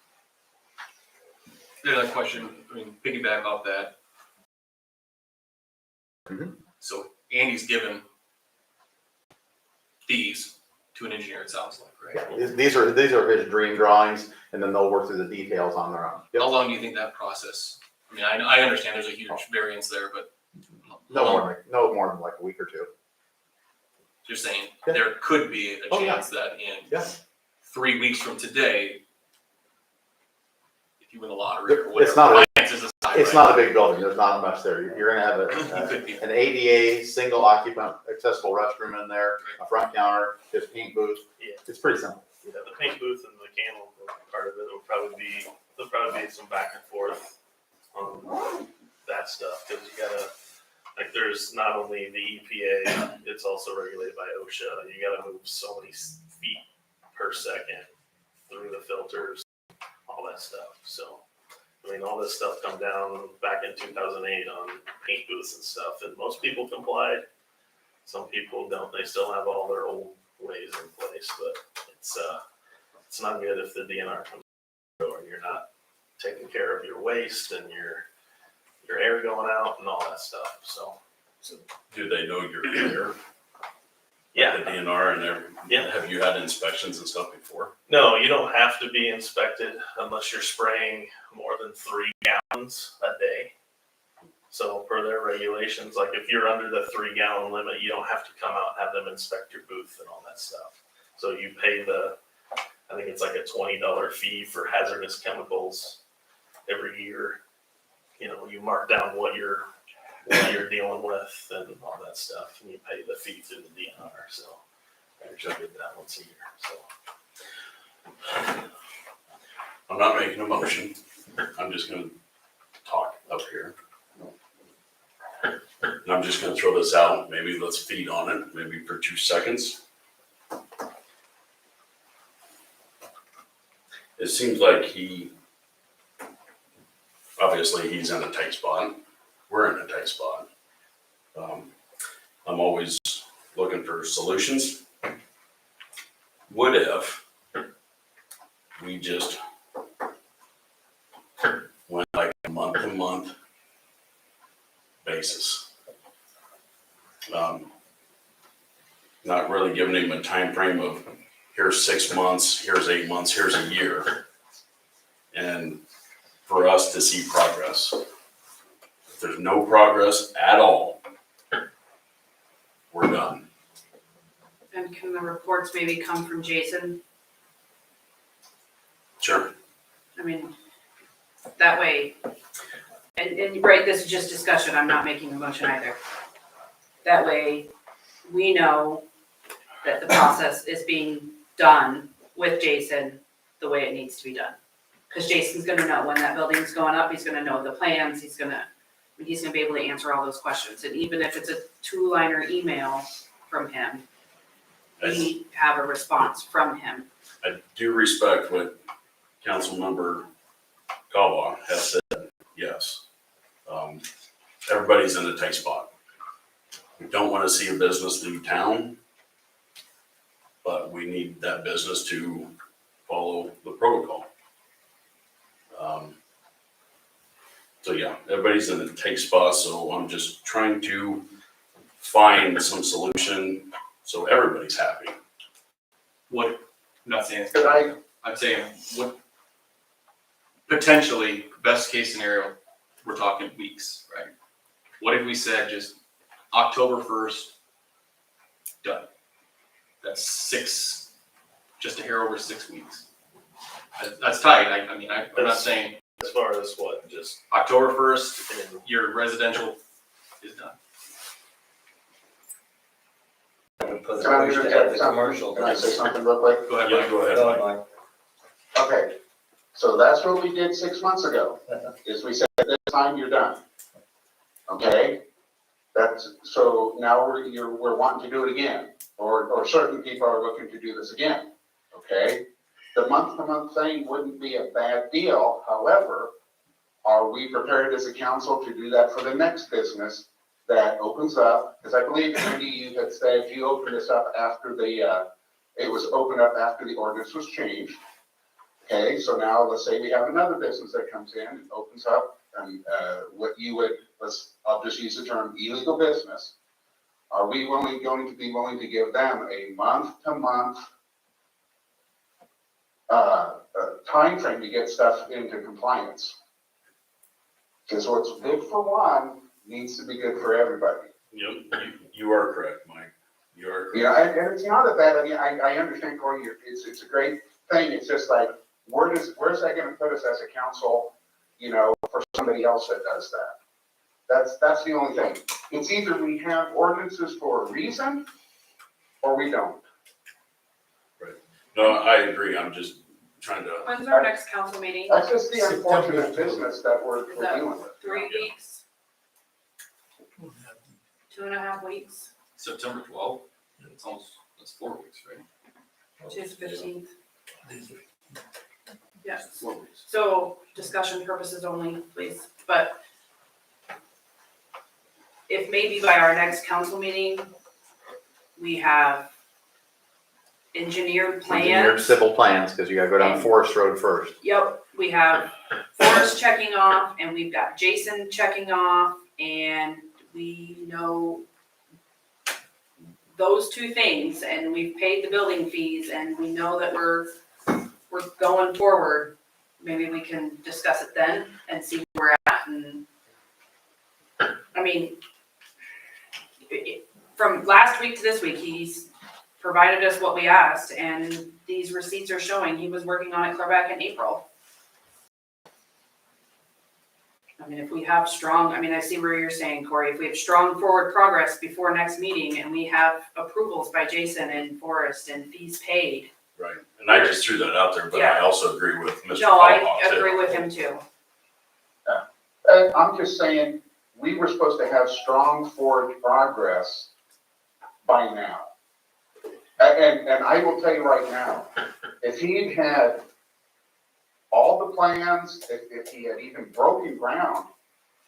Another question, I mean, piggyback off that. Mhm. So Andy's given these to an engineer, it sounds like, right? Yeah, these are his dream drawings, and then they'll work through the details on their own. How long do you think that process, I mean, I understand there's a huge variance there, but No more than like a week or two. just saying, Yeah. there could be a Oh, yeah. chance that in Yeah. 3 weeks from today, if you win the lottery or It's not whatever, finances aside, It's right? not a big building, there's not much there. You're gonna have You could be. an ADA, single occupant, accessible restroom in there, a front counter, just paint booth. Yeah. It's pretty simple. Yeah, the paint booth and the candle part of it will there'll probably be some back and forth on that stuff, because you gotta Like there's not only the EPA, it's also regulated by OSHA. You gotta move so many feet per second through the filters, all that stuff. So, I mean, all this stuff come down back in 2008 on paint booths and stuff, and most people complied. Some people don't. They still have all their old ways in place, but it's not good if the DNR comes through and you're not taking care of your waste and your air going out and all that stuff. So Do they know you're there? yeah, The DNR and every, Yeah. have you had inspections and stuff before? no, you don't have to be inspected unless you're spraying more than 3 gallons a day. So per their regulations, like if you're under the 3 gallon limit, you don't have to come out and have them inspect your booth and all that stuff. So you pay I think it's like a $20 fee for hazardous chemicals every year. You know, you mark down what you're dealing with and all that stuff, and you pay the fee through the DNR. So I usually get that once a year. So I'm not making a motion. I'm just gonna talk up here. And I'm just gonna throw this out. Maybe let's feed on it, maybe for 2 seconds. It seems like obviously he's in a tight spot. We're in a tight spot. I'm always looking for solutions. What if we just went like a month-to-month basis? Not really giving him a time frame of here's 6 months, here's 8 months, here's a year. And for us to see progress. If there's no progress at all, we're done. And can the reports maybe come from Jason? Sure. I mean, that way, and right, this is just discussion, I'm not making a motion either. That way, we know that the process is being done with Jason the way it needs to be done. Because Jason's gonna know when that building's going up, he's gonna know the plans, he's gonna be able to answer all those questions. And even if it's a 2-liner email from him, we have a response from him. I do respect what Councilmember Cobba has said, yes. Everybody's in a tight spot. We don't want to see a business leave town, but we need that business to follow the protocol. So yeah, everybody's in a tight spot, so I'm just trying to find some solution so everybody's happy. I'm not saying, Could I, I'm saying, what, potentially, best case scenario, we're talking weeks, right? What if we said just October 1st, done? That's just a hair over 6 weeks. That's tight, I mean, I'm not saying as far as what, just October 1st, and your residential is done. Put can I a push to interject have the something? commercial. Can I say something real quick? Go ahead, Yeah, Mike. go ahead, Mike. Okay, so that's what we did 6 months ago, is we said, at this time, you're done. Okay? So now we're wanting to do it again, or certain people are looking to do this again, okay? The month-to-month thing wouldn't be a bad deal, however, are we prepared as a council to do that for the next business that opens up? Because I believe, Andy, you had said you opened this up after it was opened up after the ordinance was changed. Okay, so now let's say we have another business that comes in and opens up, and I'll just use the term illegal business. Are we going to be willing to give them a month-to-month timeframe to get stuff into compliance? Because what's good for one needs to be good for everybody. Yep, you are correct, Mike. You are correct. You know, and it's not a bad, I mean, I understand, Corey, it's a great thing, it's just like, where's that gonna put us as a council, you know, for somebody else that does that? That's the only thing. It's either we have ordinances for a reason, or we don't. No, I agree. I'm just trying to, When's our next council meeting? That's just the unfortunate September. business that we're Is that dealing with. 3 weeks? 2.5 weeks, September 12th, it's almost, that's 4 weeks, right? today's 15th. Yes, 4 weeks. so discussion purposes only, please, but if maybe by our next council meeting, we have engineered Engineered plans. civil plans, because you gotta go down And- Forest Road first. Yep, we have Forrest checking off, and we've got Jason checking off, and we know those two things, and we've paid the building fees, and we know that we're going forward. Maybe we can discuss it then and see where we're at, and, I mean, from last week to this week, he's provided us what we asked, and these receipts are showing he was working on it clear back in April. I mean, if we have strong, I mean, I see where you're saying, Corey, if we have strong forward progress before next meeting and we have approvals by Jason and Forrest and fees paid. Right, and I just threw that out there, but I Yeah. also agree with Mr. No, Pawpaw I too. agree with him too. I'm just saying, we were supposed to have strong forward progress by now. And I will tell you right now, if he'd had all the plans, if he had even broken ground,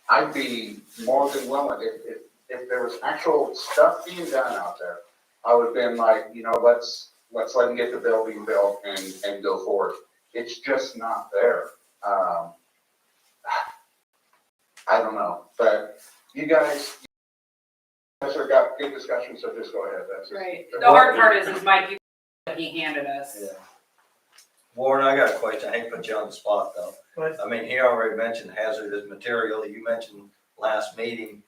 I'd be more than willing. If there was actual stuff being done out there, I would have been like, you know, let's let him get the building built and go forward. It's just not there. I don't know, but you guys have got good discussion, so just go ahead. That's just- Right. The hard part is my people that he handed us. Yeah. Warren, I got a question. I hate to put you on the spot though. But I mean, he already mentioned hazardous material. You mentioned last meeting,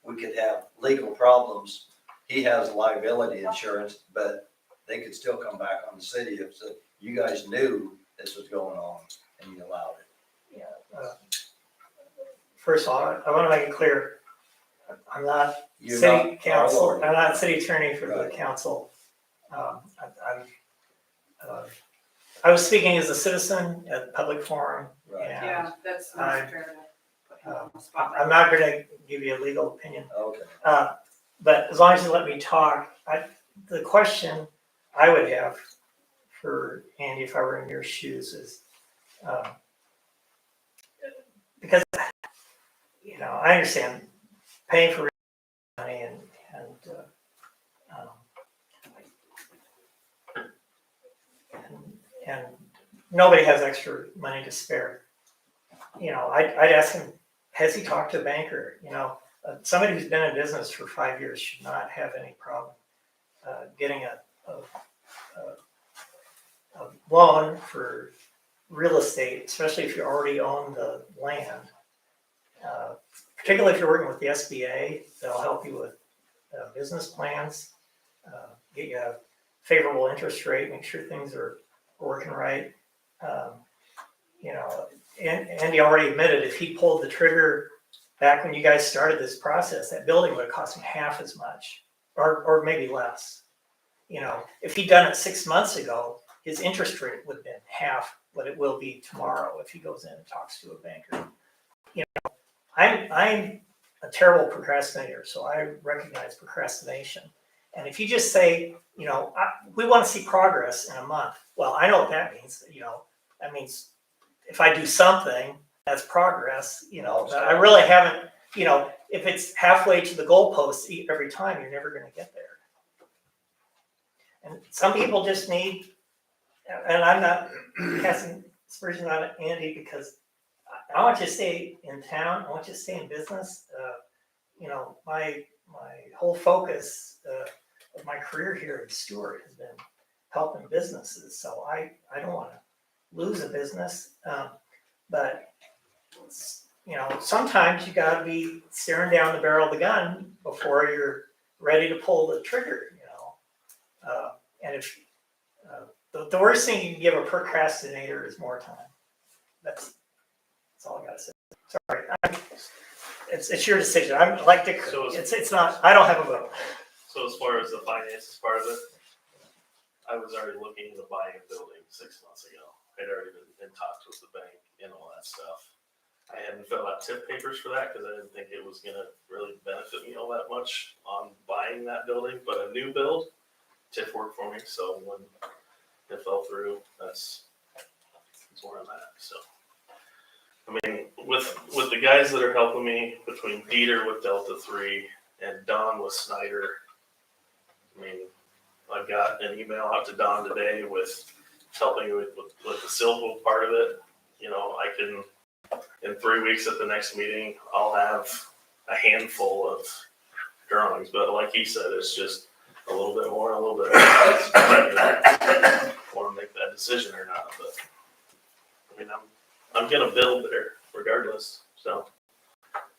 we could have legal problems. He has liability insurance, but they could still come back on the city if you guys knew this was going on and you allowed it. first of all, I want to make it clear, I'm not You're city not our council, lawyer. I'm not city attorney for the Right. council. I was speaking as a citizen at the public forum, Right. and Yeah, that's not fair to put him on the spot. I'm not gonna give you a legal opinion. Okay. But as long as you let me talk, the question I would have for Andy, if I were in your shoes, is, because, you know, I understand paying for money and nobody has extra money to spare. You know, I'd ask him, has he talked to a banker? You know, somebody who's been in business for 5 years should not have any problem getting a loan for real estate, especially if you already own the land. Particularly if you're working with the SBA, they'll help you with business plans, get you a favorable interest rate, make sure things are working right. You know, and Andy already admitted if he pulled the trigger back when you guys started this process, that building would have cost him half as much, or maybe less. You know, if he'd done it 6 months ago, his interest rate would have been half what it will be tomorrow if he goes in and talks to a banker. You know, I'm a terrible procrastinator, so I recognize procrastination. And if you just say, you know, we want to see progress in a month, well, I know what that means. You know, that means if I do something, that's progress. You know, but I really haven't. You know, if it's halfway to the goalpost every time, you're never going to get there. And some people just need, and I'm not casting aspersions on Andy because I want you to stay in town. I want you to stay in business. You know, my whole focus of my career here at Stuart has been helping businesses. So I don't want to lose a business. But, you know, sometimes you got to be staring down the barrel of the gun before you're ready to pull the trigger, you know. And if the worst thing you can give a procrastinator is more time. That's all I got to say. Sorry. It's your decision. I'm like to, So it's not, I don't have a vote. So as far as the finances part of it, I was already looking into buying a building 6 months ago. I'd already been in talks with the bank and all that stuff. I hadn't filled out tip papers for that because I didn't think it was gonna really benefit me all that much on buying that building, but a new build, TIF worked for me, so when it fell through, that's where I'm at, so. I mean, with the guys that are helping me, between Dieter with Delta 3 and Don with Snyder, I mean, I got an email out to Don today with helping with the civil part of it. You know, I can, in 3 weeks at the next meeting, I'll have a handful of drawings, but like he said, it's just a little bit more, a little bit less. Want to make that decision or not, but I mean, I'm gonna build there regardless, so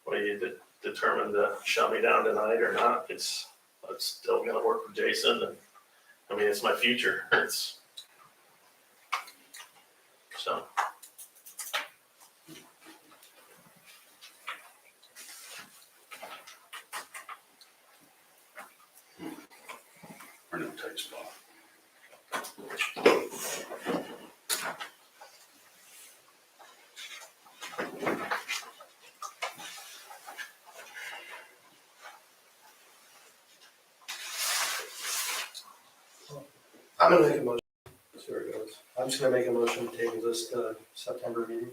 whether you determine to shut me down tonight or not, it's still gonna work with Jason, and I mean, it's my future, it's so. Or no tight spot. I'm gonna make a motion, see where it goes. I'm just gonna make a motion to table this to September meeting.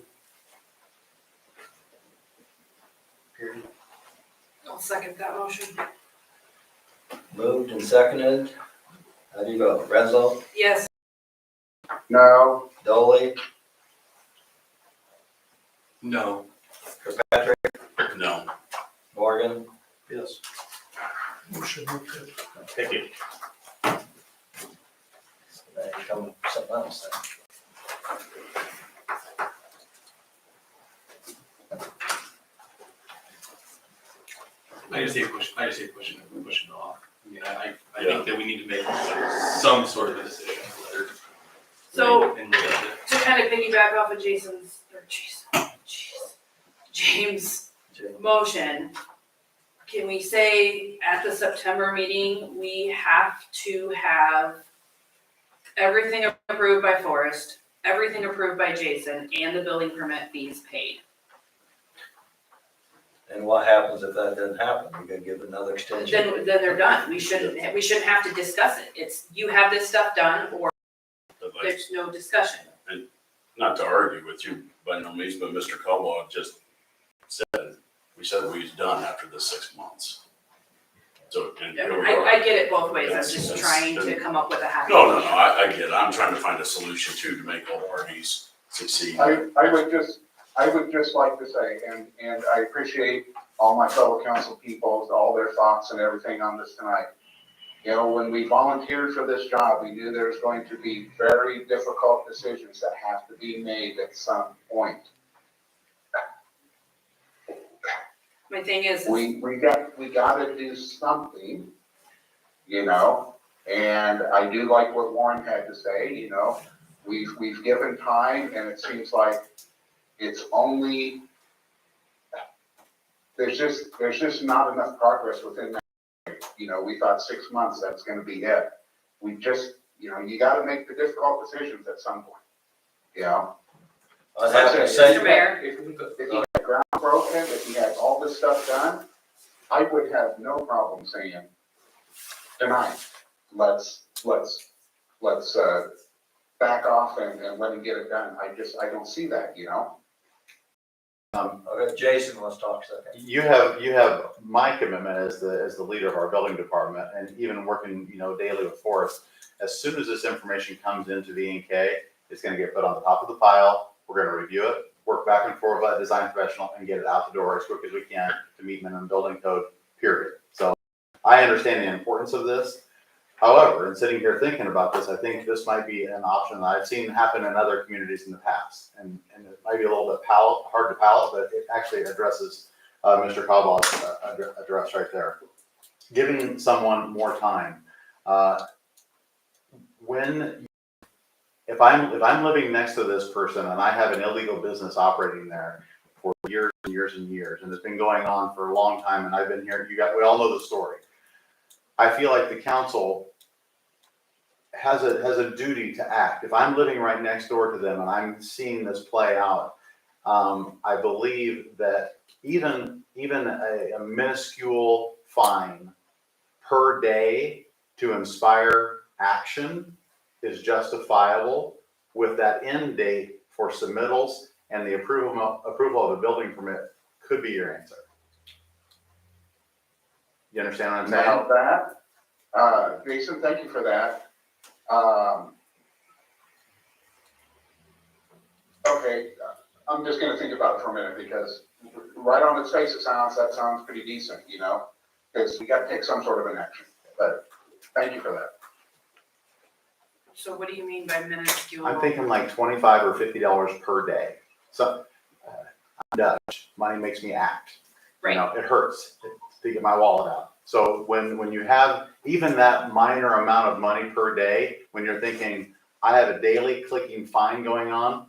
Period. I'll second that motion. Moved and seconded. How do you vote? Renzo, Yes. No, Dolly, No. Kirkpatrick, No. Morgan? Yes. Motion approved. Thank you. That become something else then. I just hate pushing it off. I mean, I think that we need to make some sort of a decision. whether- So and to kind of piggyback off of James' motion, can we say at the September meeting, we have to have everything approved by Forrest, everything approved by Jason, and the building permit fees paid? And what happens if that doesn't happen? We gotta give another extension? Then they're done. We shouldn't have to discuss it. It's, you have this stuff done, or But like, there's no discussion. not to argue with you by no means, but Mr. Cobalt just said, we said we was done after the 6 months. So, and here we are. I get it both ways. I'm That's- just that's- trying to come up with a happy. No, I get it. I'm trying to find a solution too, to make all parties succeed. I would just like to say, and I appreciate all my fellow council people, all their thoughts and everything on this tonight. You know, when we volunteered for this job, we knew there's going to be very difficult decisions that have to be made at some point. My thing is, We gotta do something, you know, and I do like what Warren had to say, you know. We've given time and it seems like it's only, there's just not enough progress within that. You know, we thought 6 months, that's gonna be it. We just, you know, you gotta make the difficult decisions at some point, you know? I'd have to say, Mr. Mayor, If he had ground broken, if he had all this stuff done, I would have no problem saying, tonight, let's back off and let him get it done. I don't see that, you know? okay, Jason wants to talk a second. You have my commitment as the leader of our building department, and even working, daily with Forrest. As soon as this information comes into the E&K, it's gonna get put on the top of the pile. We're gonna review it, work back and forth with that design professional, and get it out the door as quick as we can to meet minimum building code, period. So I understand the importance of this. However, in sitting here thinking about this, I think this might be an option that I've seen happen in other communities in the past. And it might be a little bit hard to palate, but it actually addresses Mr. Cobal's address right there. Giving someone more time. If I'm living next to this person and I have an illegal business operating there for years and years and years, and it's been going on for a long time, and I've been here, we all know the story. I feel like the council has a duty to act. If I'm living right next door to them and I'm seeing this play out, I believe that even a minuscule fine per day to inspire action is justifiable with that end date for submittals, and the approval of the building permit could be your answer. You understand what I'm saying? Now that, Jason, thank you for that. Okay, I'm just gonna think about it for a minute, because right on its face, that sounds pretty decent, you know? Because we gotta take some sort of an action, but thank you for that. So what do you mean by minuscule? I'm thinking like $25 or $50 per day. So, I'm Dutch, money makes me act. You know, it hurts to get my wallet out. So when you have even that minor amount of money per day, when you're thinking, I have a daily clicking fine going on,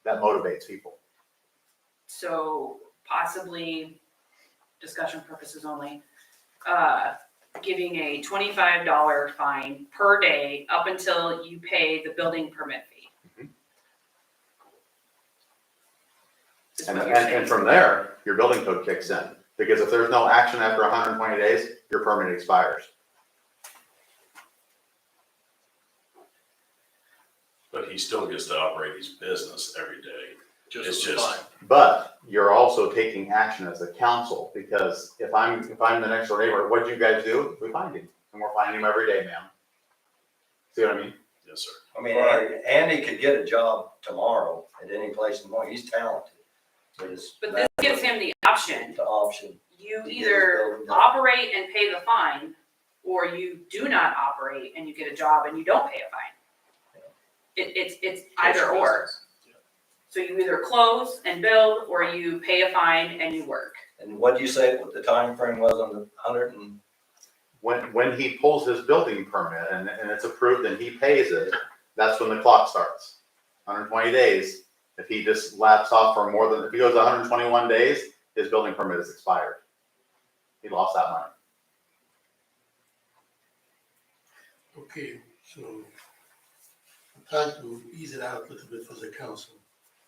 that motivates people. So possibly, discussion purposes only, giving a $25 fine per day up until you pay the building permit fee. Is And, what you're and saying. from there, your building code kicks in. Because if there's no action after 120 days, your permit expires. But he still gets to operate his business every day. It's just, But you're also taking action as a council, because if I'm the next door neighbor, what'd you guys do? We find him, and we're finding him every day, ma'am. See what I mean? yes, sir. I mean, Andy could get a job tomorrow at any place in the morning. He's talented. But this gives him the option. The option. You either operate and pay the fine, or you do not operate and you get a job and you don't pay a fine. It's either or. So you either close and build, or you pay a fine and you work. And what do you say what the time frame was on the 100 and? When he pulls his building permit and it's approved and he pays it, that's when the clock starts. 120 days. If he just laps off for more than, if he goes 121 days, his building permit is expired. He lost that money. Okay, so I'm trying to ease it out a little bit for the council.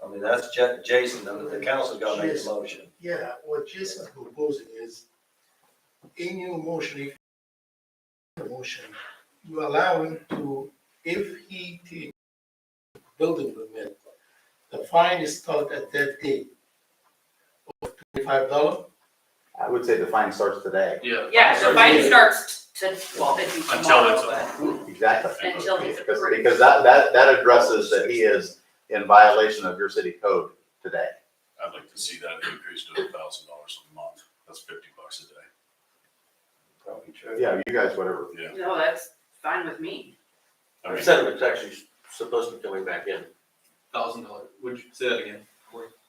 I mean, that's Jason, the council got to make the motion. Yeah, what Jason's proposing is, in your motion, you allow him to, if he takes building permit, the fine is started at that date of $25. I would say the fine starts today. Yeah. Yeah, so fine starts to, well, it'd be Until it's tomorrow, but Exactly. until he's approved. Because that addresses that he is in violation of your city code today. I'd like to see that increase to $1,000 a month. That's $50 a day. Probably true. Yeah, you guys, whatever. Yeah. No, that's fine with me. I mean, It's actually supposed to be coming back in. $1,000. Would you say that again?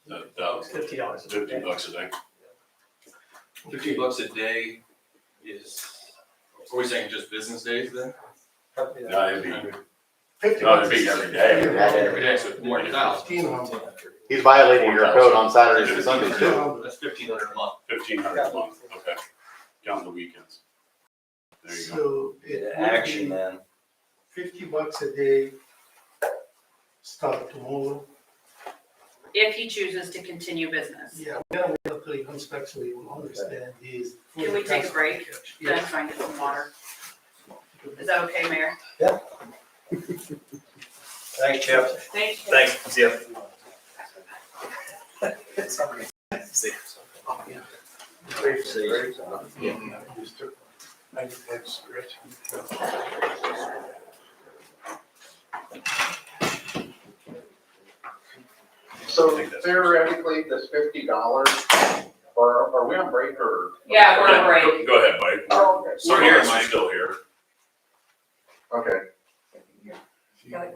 that $50 a day. $50 a day. $50 a day is, are we saying just business days then? No, it'd be, $50 every day. Every day, so more than $1,000. $1,500. He's violating your code on Saturdays and Sundays too. That's $1,500 a month. $1,500 a month, okay. Counting the weekends. There you go. So it Get would action be then. $50 a day, start tomorrow. If he chooses to continue business. Yeah, we're gonna wait until he comes back so he will understand his. Can we take a break? Then Yeah. try and get some water. Is that okay, Mayor? Thanks, Jeff. Thank you. Thanks, see ya. So theoretically, this $50, or are we on break or? Yeah, we're on break. Go ahead, Mike. Oh, okay. We're here, Mike's still here. Okay. He's right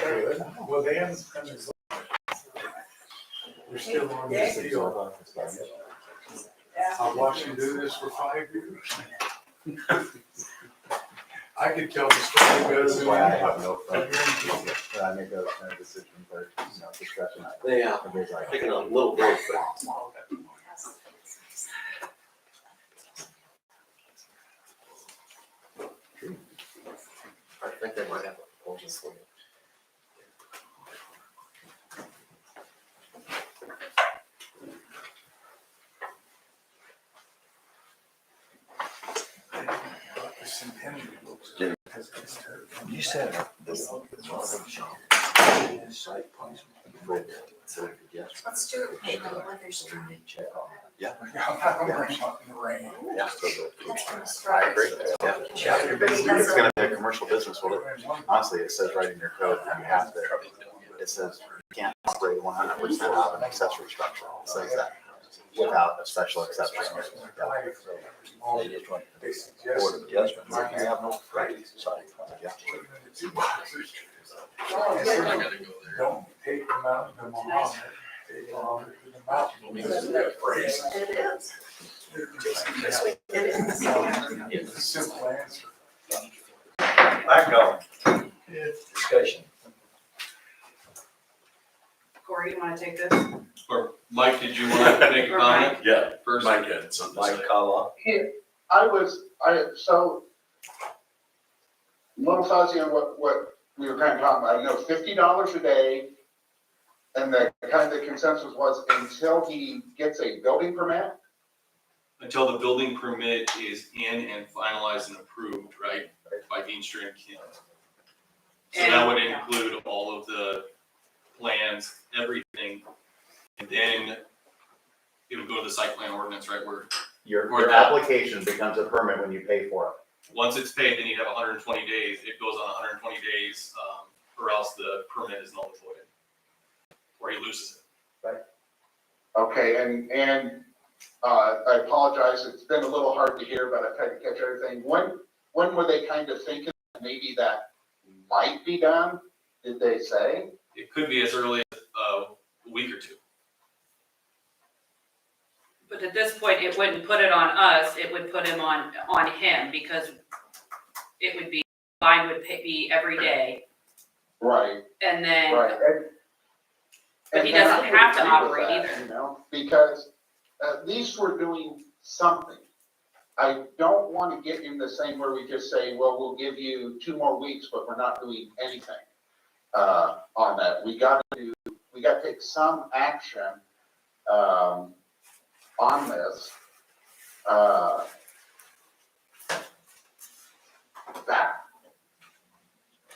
there. Well, they haven't come as. We're still on this deal. I've watched you do this for 5 years. I could tell the story better This is than why I anybody. have no problem when I make those kind of decisions or, discussion items. Yeah, Everybody's like, taking a little break, but I think they might have a proposal for you. You said Let's do it when the weather's dry. Yeah. I'm wearing something in the rain. Yeah. That's I agree. Yeah. Everybody has It's gonna be a commercial business. Well, honestly, it says right in your code that you have to, it says you can't operate 100% out of an accessory structure. It says that without a special exception. They just want board of adjustment. You have no right to sign. Yeah. Don't take them out in the Muhammad. Take them out in the mountain. That phrase. It is. It's a simple answer. Back on. Discussion. Corey, you wanna take this? Or Mike, did you want to make a comment Yeah, first? Mike had something to say. Mike Kala. So, a little fuzzy on what we were kind of talking about. I know $50 a day, and the kind of the consensus was until he gets a building permit. Until the building permit is in and finalized and approved, right, by Dean Street and Kim. So that would include all of the plans, everything, and then it would go to the site plan ordinance, right, where, Your application becomes a permit when you pay for it. once it's paid, then you have 120 days, it goes on 120 days, or else the permit is null and void. Or he loses it. Okay, and I apologize, it's been a little hard to hear, but I tried to catch everything. When were they kind of thinking maybe that might be done? Did they say? It could be as early as a week or two. But at this point, it wouldn't put it on us, it would put him on him, because it would be, fine would be every day, Right, and then, right. But he And I doesn't would have to agree with operate that, either. You know, because at least we're doing something. I don't want to get in the same where we just say, well, we'll give you 2 more weeks, but we're not doing anything on that. We got to take some action on this.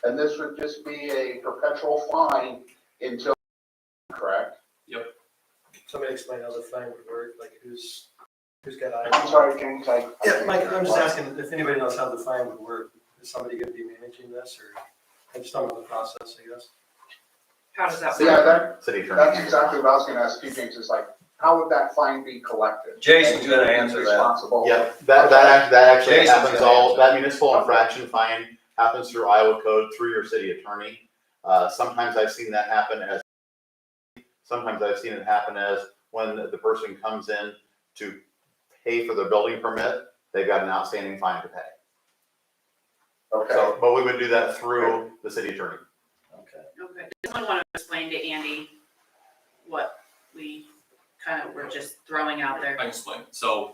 And this would just be a perpetual fine until, correct? Somebody explain how the fine would work, like who's got eyes? I'm sorry, James, Yeah, Mike, I'm just asking if anybody knows how the fine would work. Is somebody gonna be managing this, or I just don't know the process, I guess? how does that Yeah, work? City attorney. That's exactly what I was gonna ask you, James, is like, how would that fine be collected? Jason's gonna answer that. Responsible. Yeah, that actually Jason's happens gonna all, answer. that municipal infraction fine happens through Iowa code, through your city attorney. Sometimes I've seen that happen sometimes I've seen it happen as when the person comes in to pay for their building permit, they've got an outstanding fine to pay. Okay, So, but we would do that through the city attorney. Okay. Okay, does someone want to explain to Andy what we kind of were just throwing out there? I can explain. So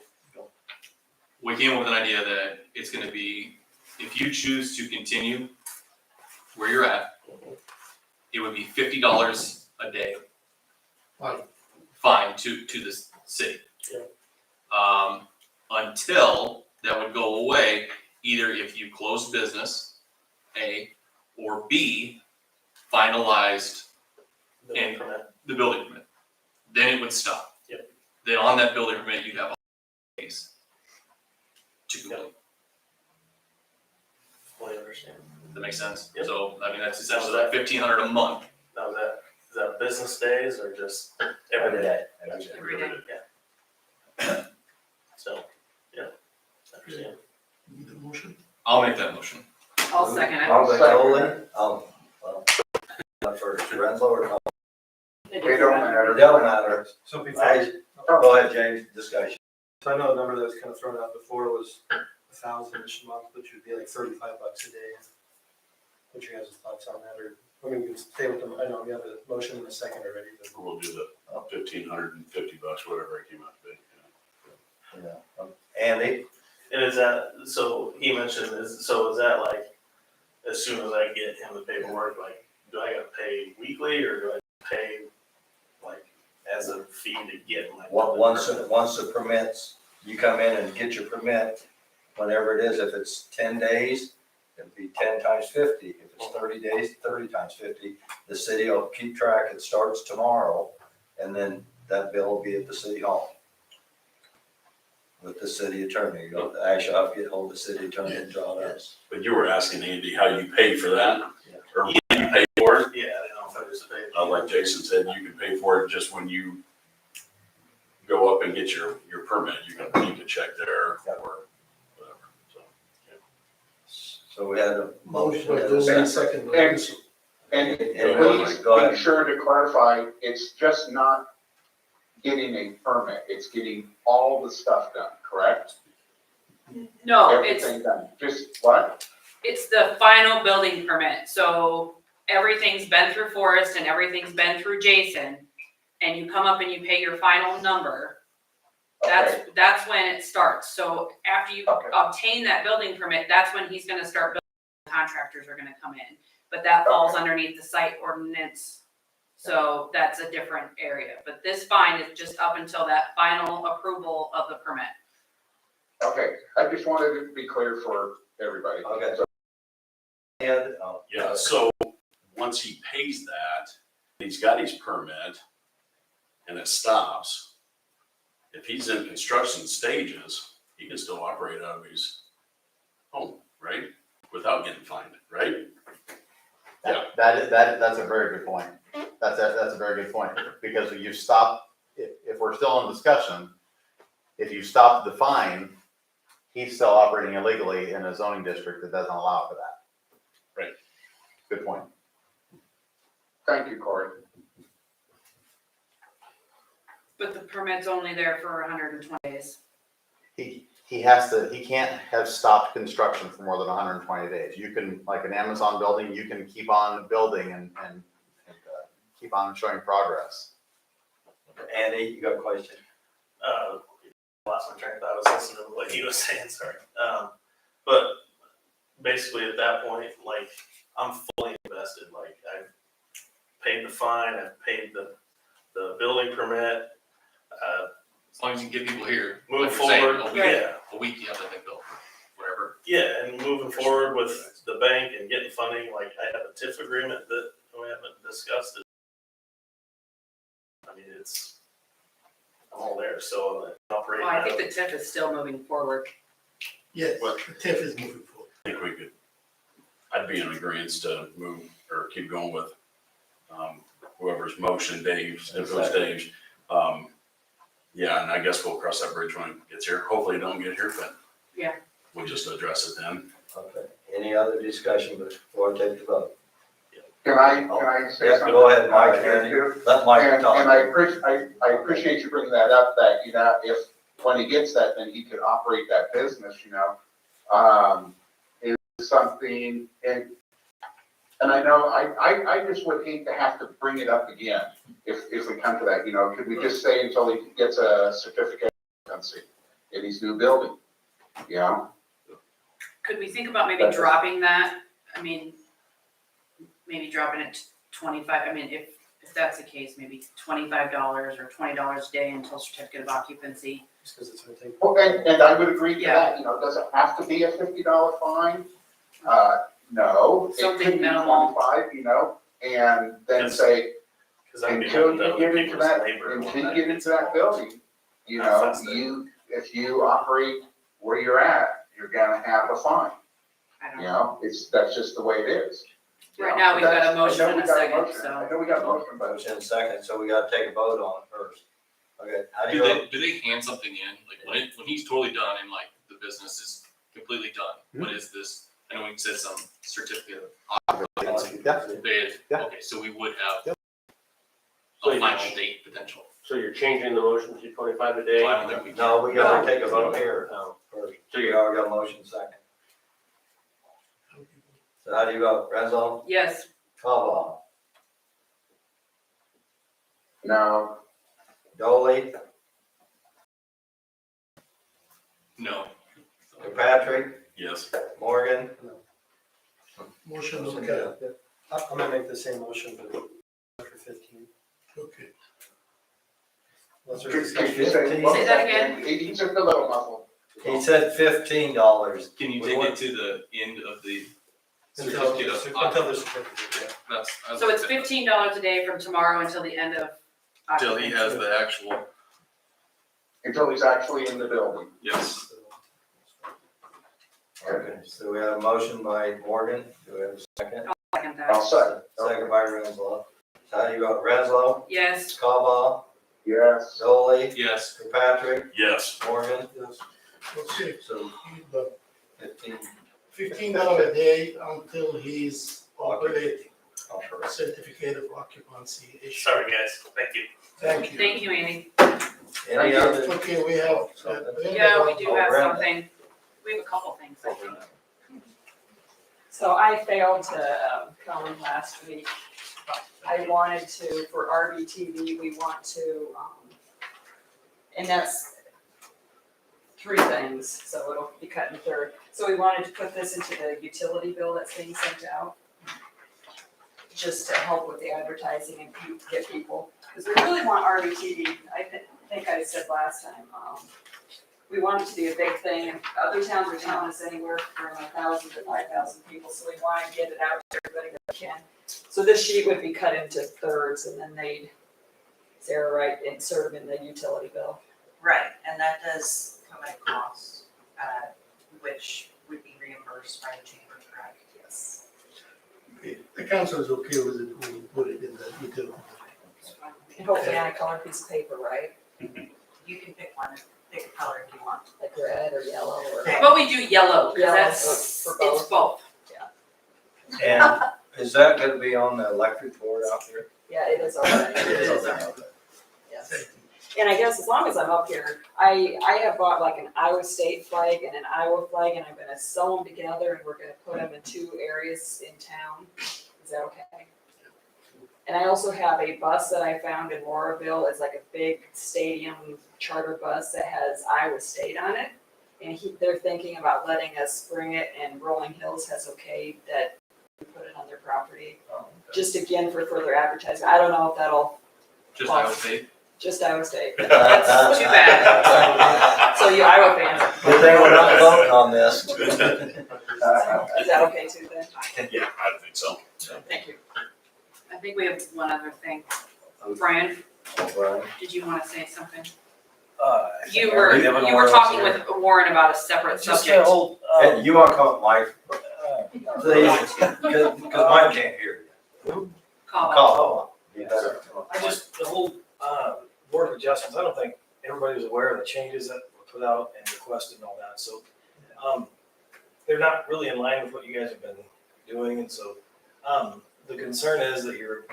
we came up with an idea that it's gonna be, if you choose to continue where you're at, it would be $50 a day. Fine to the city. Until that would go away, either if you close business, A, or B, finalized and the building permit. Then it would stop. Yep. Then on that building permit, you'd have days to complete. Fully understand. Does that make sense? Yep. So, I mean, that's essentially like $1,500 a month. Now, is that business days or just every day? Every day. Yeah. So, yeah, I understand. Need a motion? I'll make that motion. I'll second it. I'll go Nolan. First, Renzo or Nolan? It it don't matter. It don't matter. So before, Go ahead, James, discussion. so I know a number that was kind of thrown out before was $1,000-ish a month, which would be like $35 a day. What's your guys' thoughts on that, or, I mean, you can stay with them, I know we have a motion in a second already, but. We'll do the $1,550, whatever it came out to be. Yeah. Andy? And is that, so he mentioned, is that like, as soon as I get him the paperwork, like, do I gotta pay weekly or do I pay like as a fee to get my? Once the permits, you come in and get your permit, whenever it is, if it's 10 days, it'd be 10 times 50. If it's 30 days, 30 times 50. The city will keep track, it starts tomorrow, and then that bill will be at the city hall with the city attorney. You know, actually, I'll get hold of the city attorney and draw it up. But you were asking Andy how you pay for that? Yeah. Or you pay for it? Yeah, I don't know if I just pay. Like Jason said, you can pay for it just when you go up and get your permit. You can check there or whatever, so. So we had a motion. But and those a are second. second. And Go please ahead. be sure to clarify, it's just not getting a permit, it's getting all the stuff done, correct? No, it's, Everything done, just what? it's the final building permit, so everything's been through Forrest and everything's been through Jason, and you come up and you pay your final number, Okay, that's when it starts. So after you Okay. obtain that building permit, that's when he's gonna start building, contractors are gonna come in. But that falls underneath the site ordinance, so that's a different area. But this fine is just up until that final approval of the permit. okay, I just wanted it to be clear for everybody. Okay. So, Yeah, so once he pays that, he's got his permit and it stops. If he's in construction stages, he can still operate out of his home, right? Without getting fined, right? Yeah. That's a very good point. That's a very good point, because you stop, if we're still in discussion, if you stop the fine, he's still operating illegally in a zoning district that doesn't allow for that. Right. Good point. thank you, Corey. But the permit's only there for 120 days. He can't have stopped construction for more than 120 days. You can, like an Amazon building, you can keep on building and keep on showing progress. Andy, you got a question? Lost my train of thought. I was listening to what he was saying, sorry. But basically at that point, like, I'm fully invested. Like, I've paid the fine, I've paid the building permit. As long as you get people here, Move like you're saying, forward, a week, yeah. a week you have that thing built, whatever. Yeah, and moving forward with the bank and getting funding, like, I have a TIF agreement that we haven't discussed it. I mean, I'm all there, so I'm operating. Well, I think the TIF is still moving forward. Yes, What? the TIF is moving forward. I think we could, I'd be in agreement to move or keep going with whoever's motion, Dave's, if it was Dave's. Yeah, and I guess we'll cross that bridge when it gets here. Hopefully it don't get here, but Yeah. we'll just address it then. Okay. Any other discussion before I take the vote? Can I say Yeah, something? go ahead, Mike. Andrew? Let Mike And talk. I appreciate you bringing that up, that, you know, if, when he gets that, then he could operate that business, you know. Is something, and I know, I just would hate to have to bring it up again, if we come to that, you know, could we just say until he gets a certificate of occupancy in his new building, you know? Could we think about maybe dropping that? I mean, maybe dropping it to 25, I mean, if that's the case, maybe $25 or $20 a day until certificate of occupancy. Just because it's gonna take. Well, and I would agree to Yeah. that, you know, does it have to be a $50 fine? No, it Something could be minimal. 25, you know, and then Yes. say, Cause I'd be until happy you to get other into people's that, labor. until when you that get gets into that going. building, you How know, fast they- if you operate where you're at, you're gonna have a fine, I don't you know. know, that's just the way it is. You Right know, now, we've got a that's- I motion know and we a got second, motion. so. I know we got a motion, but Motion and second, so we gotta take a vote on it first. Okay, how do Do you they, vote? do they hand something in, like when he's totally done and like the business is completely done, what is this? I know we said some certificate of occupancy. Yeah. Yeah. Okay, so we would have So a you- final date potential. So you're changing the motion to 25 a day? So I don't think we can. No, we gotta take a vote here No. first. So We already got a motion second. So how do you vote? Renzo? Yes, Cobal? No, Dolly? No. Patrick? Yes. Morgan? Motion, Motion okay, I'm gonna make the same motion, but after 15. okay. Unless could there's you say? 15? what Say was that again. He's just a little muffled. He said $15. Can you take it to the end of the Until certificate of until the occupancy? certificate, yeah. That's. so it's $15 a day from tomorrow until the end of Till he has occupancy. the actual, Until he's actually in the building. yes. Okay, so we have a motion by Morgan. Do we have a second? Second that. I'll second. Second by Renzo. So how do you vote? Renzo? Yes, Cobal? Yes. Dolly? Yes. Patrick? Yes. Morgan? Yes. Okay, So the 15. $15 a day until he's operating, Operate. certificate of occupancy issue. Sorry, guys. Thank you. Thank you. thank you, Andy. Any other? Okay, we have. Yeah, we do have Brenda. something. We have a couple things, I think. So I failed to come last week. I wanted to, for RBTV, we want to, and that's 3 things, so it'll be cut in third. So we wanted to put this into the utility bill that's being sent out, just to help with the advertising and get people, because we really want RBTV. I think I said last time, we want it to be a big thing, and other towns are telling us anywhere from 1,000 to 5,000 people, so we want to get it out to everybody that can. So this sheet would be cut into thirds, and then they'd, Sarah, right, insert them in the utility bill. Right, and that does come at a cost, which would be reimbursed by the chamber, correct? Yes. Okay, the council is okay with it, we put it in the utility. And hopefully on a colored piece of paper, right, You can pick one, pick a color if you want. like red or yellow or. How about we do yellow, because Yellow that's, for both. it's both. And is that gonna be on the electric board out there? Yeah, it is already. It is Okay. Yes. And I guess as long as I'm up here, I have bought like an Iowa State flag and an Iowa flag, and I'm gonna sew them together, and we're gonna put them in 2 areas in town. Is that okay? And I also have a bus that I found in Lauraville. It's like a big stadium charter bus that has Iowa State on it. And they're thinking about letting us bring it, and Rolling Hills has okayed that we put it on their property. Just again for further advertising. I don't know if that'll, Just I would say, just Iowa State. That's too bad. So you Iowa fans, Good thing we're not voting on this. is that okay too then? Yeah, I think so. Thank you. I think we have one other thing. Brian, Brian? did you want to say something? I think You I were, already you have an were order talking here. with Warren about a separate Just subject. a whole, Hey, you wanna come up, Mike? Please, cause mine can't hear you. Call. Call. You better come up. I just, the whole, board of adjustments, I don't think everybody was aware of the changes that were put out and requested and all that, so, they're not really in line with what you guys have been doing, and so, the concern is that you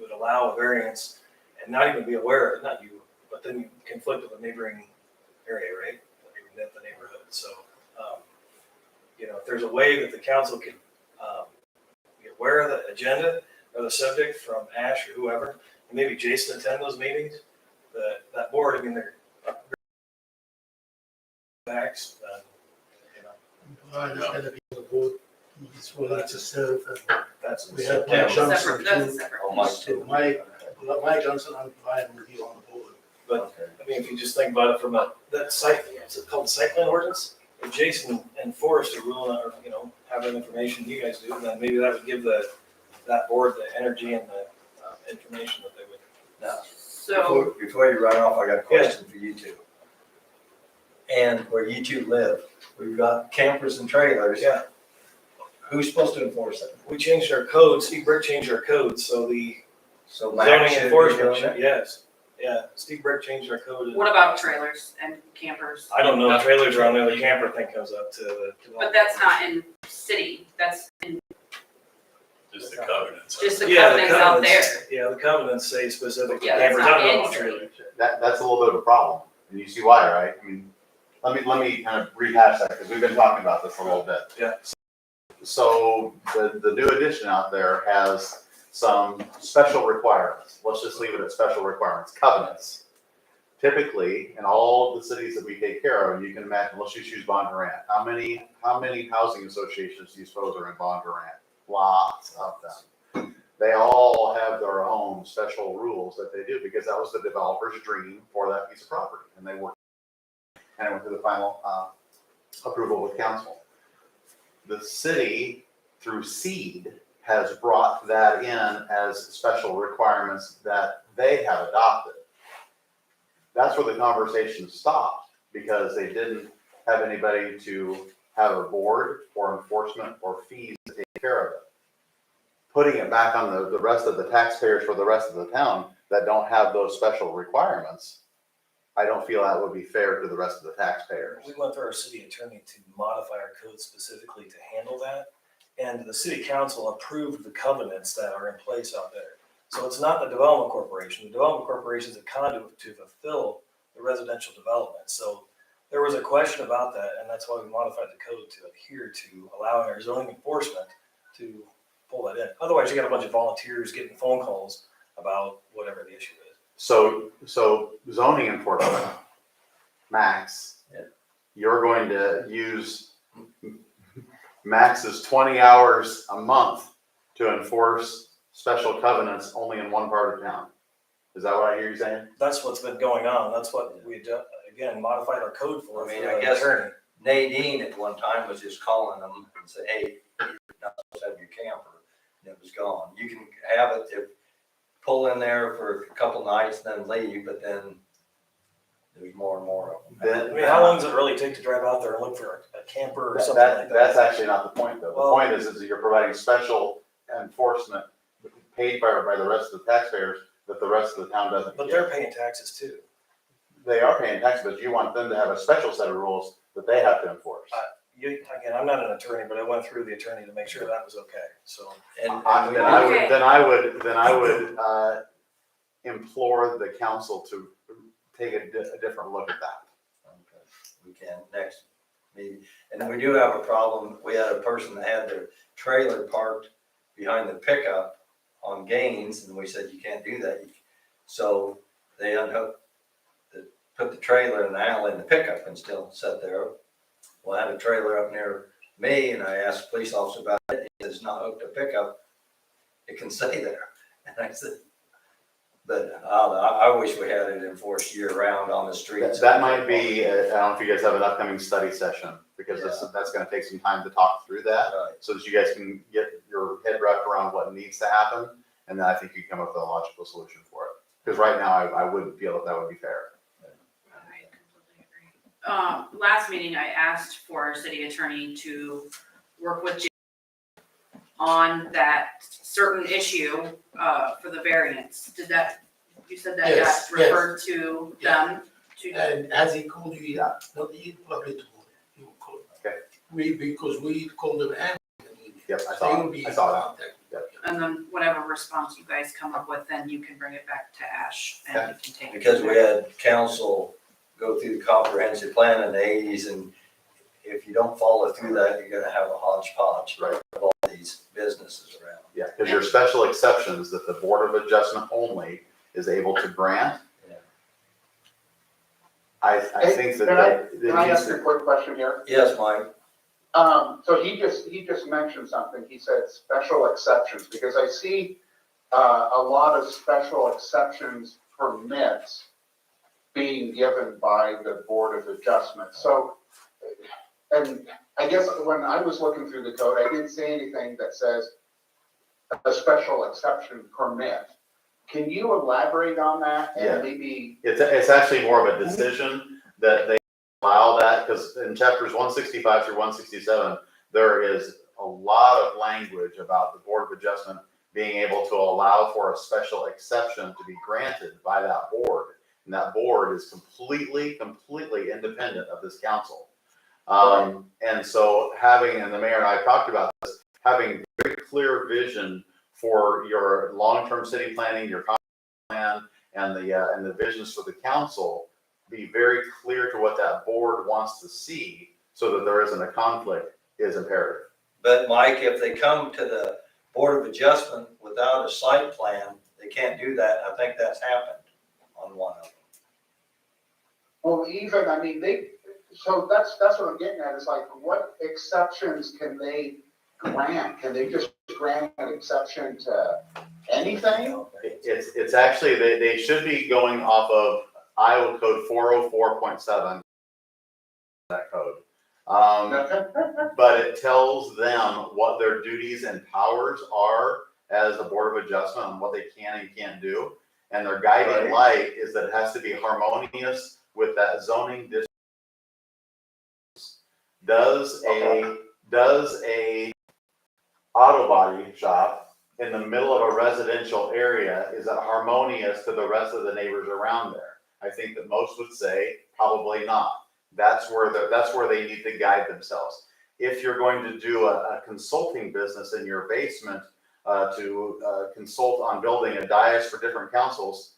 would allow a variance and not even be aware of it, not you, but then you conflict with a neighboring area, right? The neighborhood, so, if there's a way that the council can, be aware of the agenda or the subject from Ash or whoever, and maybe Jason attend those meetings, that board, I mean, they're facts, Brian is gonna be on the board, he's willing to serve, and that's. we have Mike Johnson Separate, that's a too. separate. Oh, Mike, So Mike Johnson and Brian will be on the board. But, I mean, if you just think about it from that site, is it called site plan ordinance? If Jason and Forrest are ruling, or, have that information you guys do, then maybe that would give that board the energy and the information that they would. Now, So, before you run off, I got a question for you two. And where you two live, we've got campers and trailers. Yeah, Who's supposed to enforce it? we changed our code, Steve Brick changed our code, so the So Max zoning should be enforcement, doing it? yes. Yeah, Steve Brick changed our code. what about trailers and campers? I don't know, trailers are on there, the camper thing comes up to the. But that's not in city, that's in Just the covenants. just the Yeah, the covenants out there. covenants- Yeah, the covenants say specific Yeah, that's campers, not I don't know in about city. trailers. That's a little bit of a problem, and you see why, right? I mean, let me kind of rehash that, because we've been talking about this a little bit. Yeah. So the new edition out there has some special requirements. Let's just leave it at special requirements, covenants. Typically, in all the cities that we take care of, you can imagine, let's just use Bondurant. How many housing associations do you suppose are in Bondurant? Lots of them. They all have their own special rules that they do, because that was the developer's dream for that piece of property, and they worked and it went through the final approval with council. The city, through SEED, has brought that in as special requirements that they have adopted. That's where the conversation stopped, because they didn't have anybody to have a board or enforcement or fees to take care of it. Putting it back on the rest of the taxpayers for the rest of the town that don't have those special requirements, I don't feel that would be fair to the rest of the taxpayers. We went through our city attorney to modify our code specifically to handle that. And the city council approved the covenants that are in place out there. So it's not the development corporation. The development corporation is a conduit to fulfill the residential development. So there was a question about that, and that's why we modified the code to adhere to allowing our zoning enforcement to pull that in. Otherwise, you got a bunch of volunteers getting phone calls about whatever the issue is. So zoning enforcement, Max, you're going to use Max's 20 hours a month to enforce special covenants only in one part of town. Is that what I hear you saying? That's what's been going on. That's what we, again, modified our code for. I mean, for I the guess- attorney. Nadine at one time was just calling them and say, hey, you're not supposed to have your camper, and it was gone. You can have it, if, pull in there for a couple nights and then leave, but then there's more and more of them. I mean, how long does it really take to drive out there and look for a camper or something like that? That's actually not the point, though. The Well- point is that you're providing special enforcement paid by the rest of the taxpayers that the rest of the town doesn't But get. they're paying taxes too. They are paying taxes, but you want them to have a special set of rules that they have to enforce. Again, I'm not an attorney, but I went through the attorney to make sure that was okay, so. And we Then I Okay. would implore the council to take a different look at that. we can next meeting. And we do have a problem. We had a person that had their trailer parked behind the pickup on Gaines, and we said, you can't do that. So they unhooked, put the trailer in the alley in the pickup and still sat there. Well, I had a trailer up near me, and I asked the police officer about it. He said, it's not hooked to pickup. It can stay there. And I said, but I wish we had it enforced year round on the streets. That might be, I don't know if you guys have an upcoming study session, because that's gonna take some time to talk through that, Right. so that you guys can get your head wrapped around what needs to happen, and then I think you can come up with a logical solution for it. Because right now, I wouldn't feel that would be fair. I completely agree. Last meeting, I asked for our city attorney to work with Jim on that certain issue, for the variance. You said that Yes, got yes. referred to them? And as he called you, yeah, not he probably told you, called. Okay. Because we called them and. Yep, I So saw you'll it. be I in saw that. contact. And then whatever response you guys come up with, then you can bring it back to Ash and you can take it. Because from we there. had council go through the comprehensive plan in the 80s, and if you don't follow through that, you're gonna have a hodgepodge Right. of all these businesses around. Yeah, because your special exceptions that the Board of Adjustment only is able to grant. Yeah. I think that. Can I- that- Can I ask a quick question here? Yes, Mike? So he just mentioned something. He said special exceptions, because I see a lot of special exceptions permits being given by the Board of Adjustment. So, and I guess when I was looking through the code, I didn't see anything that says a special exception permit. Can you elaborate on that Yeah. and maybe? It's actually more of a decision that they allow that, because in chapters 165 through 167, there is a lot of language about the Board of Adjustment being able to allow for a special exception to be granted by that board. And that board is completely independent of this council. And so having, and the mayor and I talked about this, having very clear vision for your long-term city planning, your comp plan, and the visions for the council be very clear to what that board wants to see so that there isn't a conflict is imperative. But Mike, if they come to the Board of Adjustment without a site plan, they can't do that. I think that's happened on one of them. Well, even, I mean, so that's what I'm getting at, is like, what exceptions can they grant? Can they just grant an exception to anything? It's actually, they should be going off of Iowa Code 404.7, that code. But it tells them what their duties and powers are as a Board of Adjustment and what they can and can't do. And their guiding light is that it has to be harmonious with that zoning district. Does a auto body shop in the middle of a residential area, is that harmonious to the rest of the neighbors around there? I think that most would say probably not. That's where they need to guide themselves. If you're going to do a consulting business in your basement to consult on building a dais for different councils,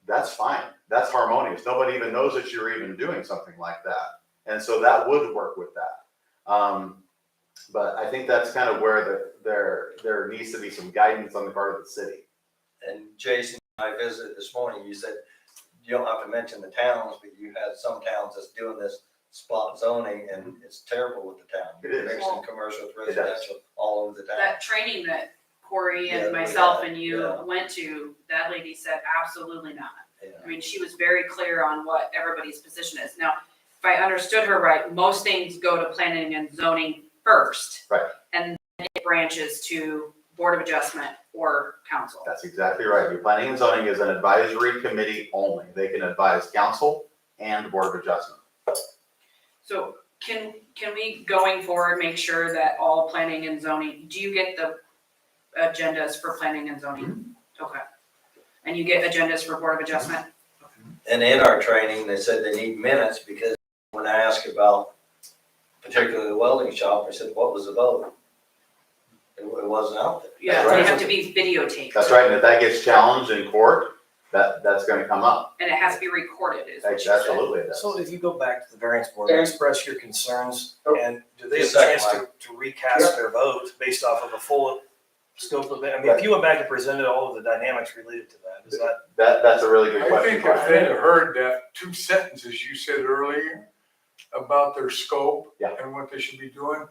that's fine. That's harmonious. Nobody even knows that you're even doing something like that. And so that would work with that. But I think that's kind of where there needs to be some guidance on the part of the city. And Jason, I visited this morning, you said you don't have to mention the towns, but you had some towns that's doing this spot zoning, and it's terrible with the town. It is. You're mixing commercial with residential all over the town. That training that Corey Yeah, and myself yeah, and you yeah. went to, that lady said absolutely not. Yeah. I mean, she was very clear on what everybody's position is. Now, if I understood her right, most things go to planning and zoning first. Right. And then it branches to Board of Adjustment or council. That's exactly right. Your planning and zoning is an advisory committee only. They can advise council and Board of Adjustment. So can we, going forward, make sure that all planning and zoning, do you get the agendas for planning and zoning? Okay. And you get agendas for Board of Adjustment? And in our training, they said they need minutes, because when I asked about particularly the welding shop, I said, what was the vote? It wasn't out there. Yeah, right. they have to be videotaped. That's right. And if that gets challenged in court, that's going to come up. And it has to be recorded, is what you said. Absolutely. It does. So if you go back to the variance board and express your concerns, and do they have a Second chance to recast their vote based off of a full scope of it? I mean, if you went back and presented all of the dynamics related to that, is that? That's a really good I question. think if they'd have heard that 2 sentences you said earlier about their scope and what they should be doing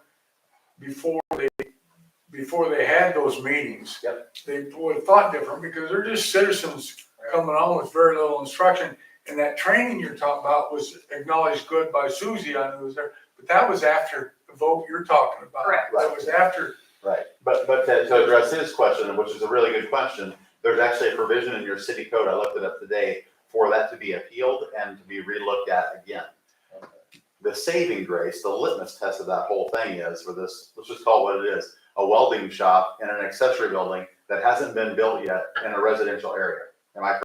before they had those meetings, they would have thought different, because they're just citizens coming on with very little instruction. And that training you're talking about was acknowledged good by Susie, I knew was there, but that was after the vote you're talking about. Correct. That was after. Right. But to address his question, which is a really good question, there's actually a provision in your city code, I looked it up today, for that to be appealed and to be relooked at again. The saving grace, the litmus test of that whole thing is, for this, let's just call it what it is, a welding shop in an accessory building that hasn't been built yet in a residential area. Am I correct?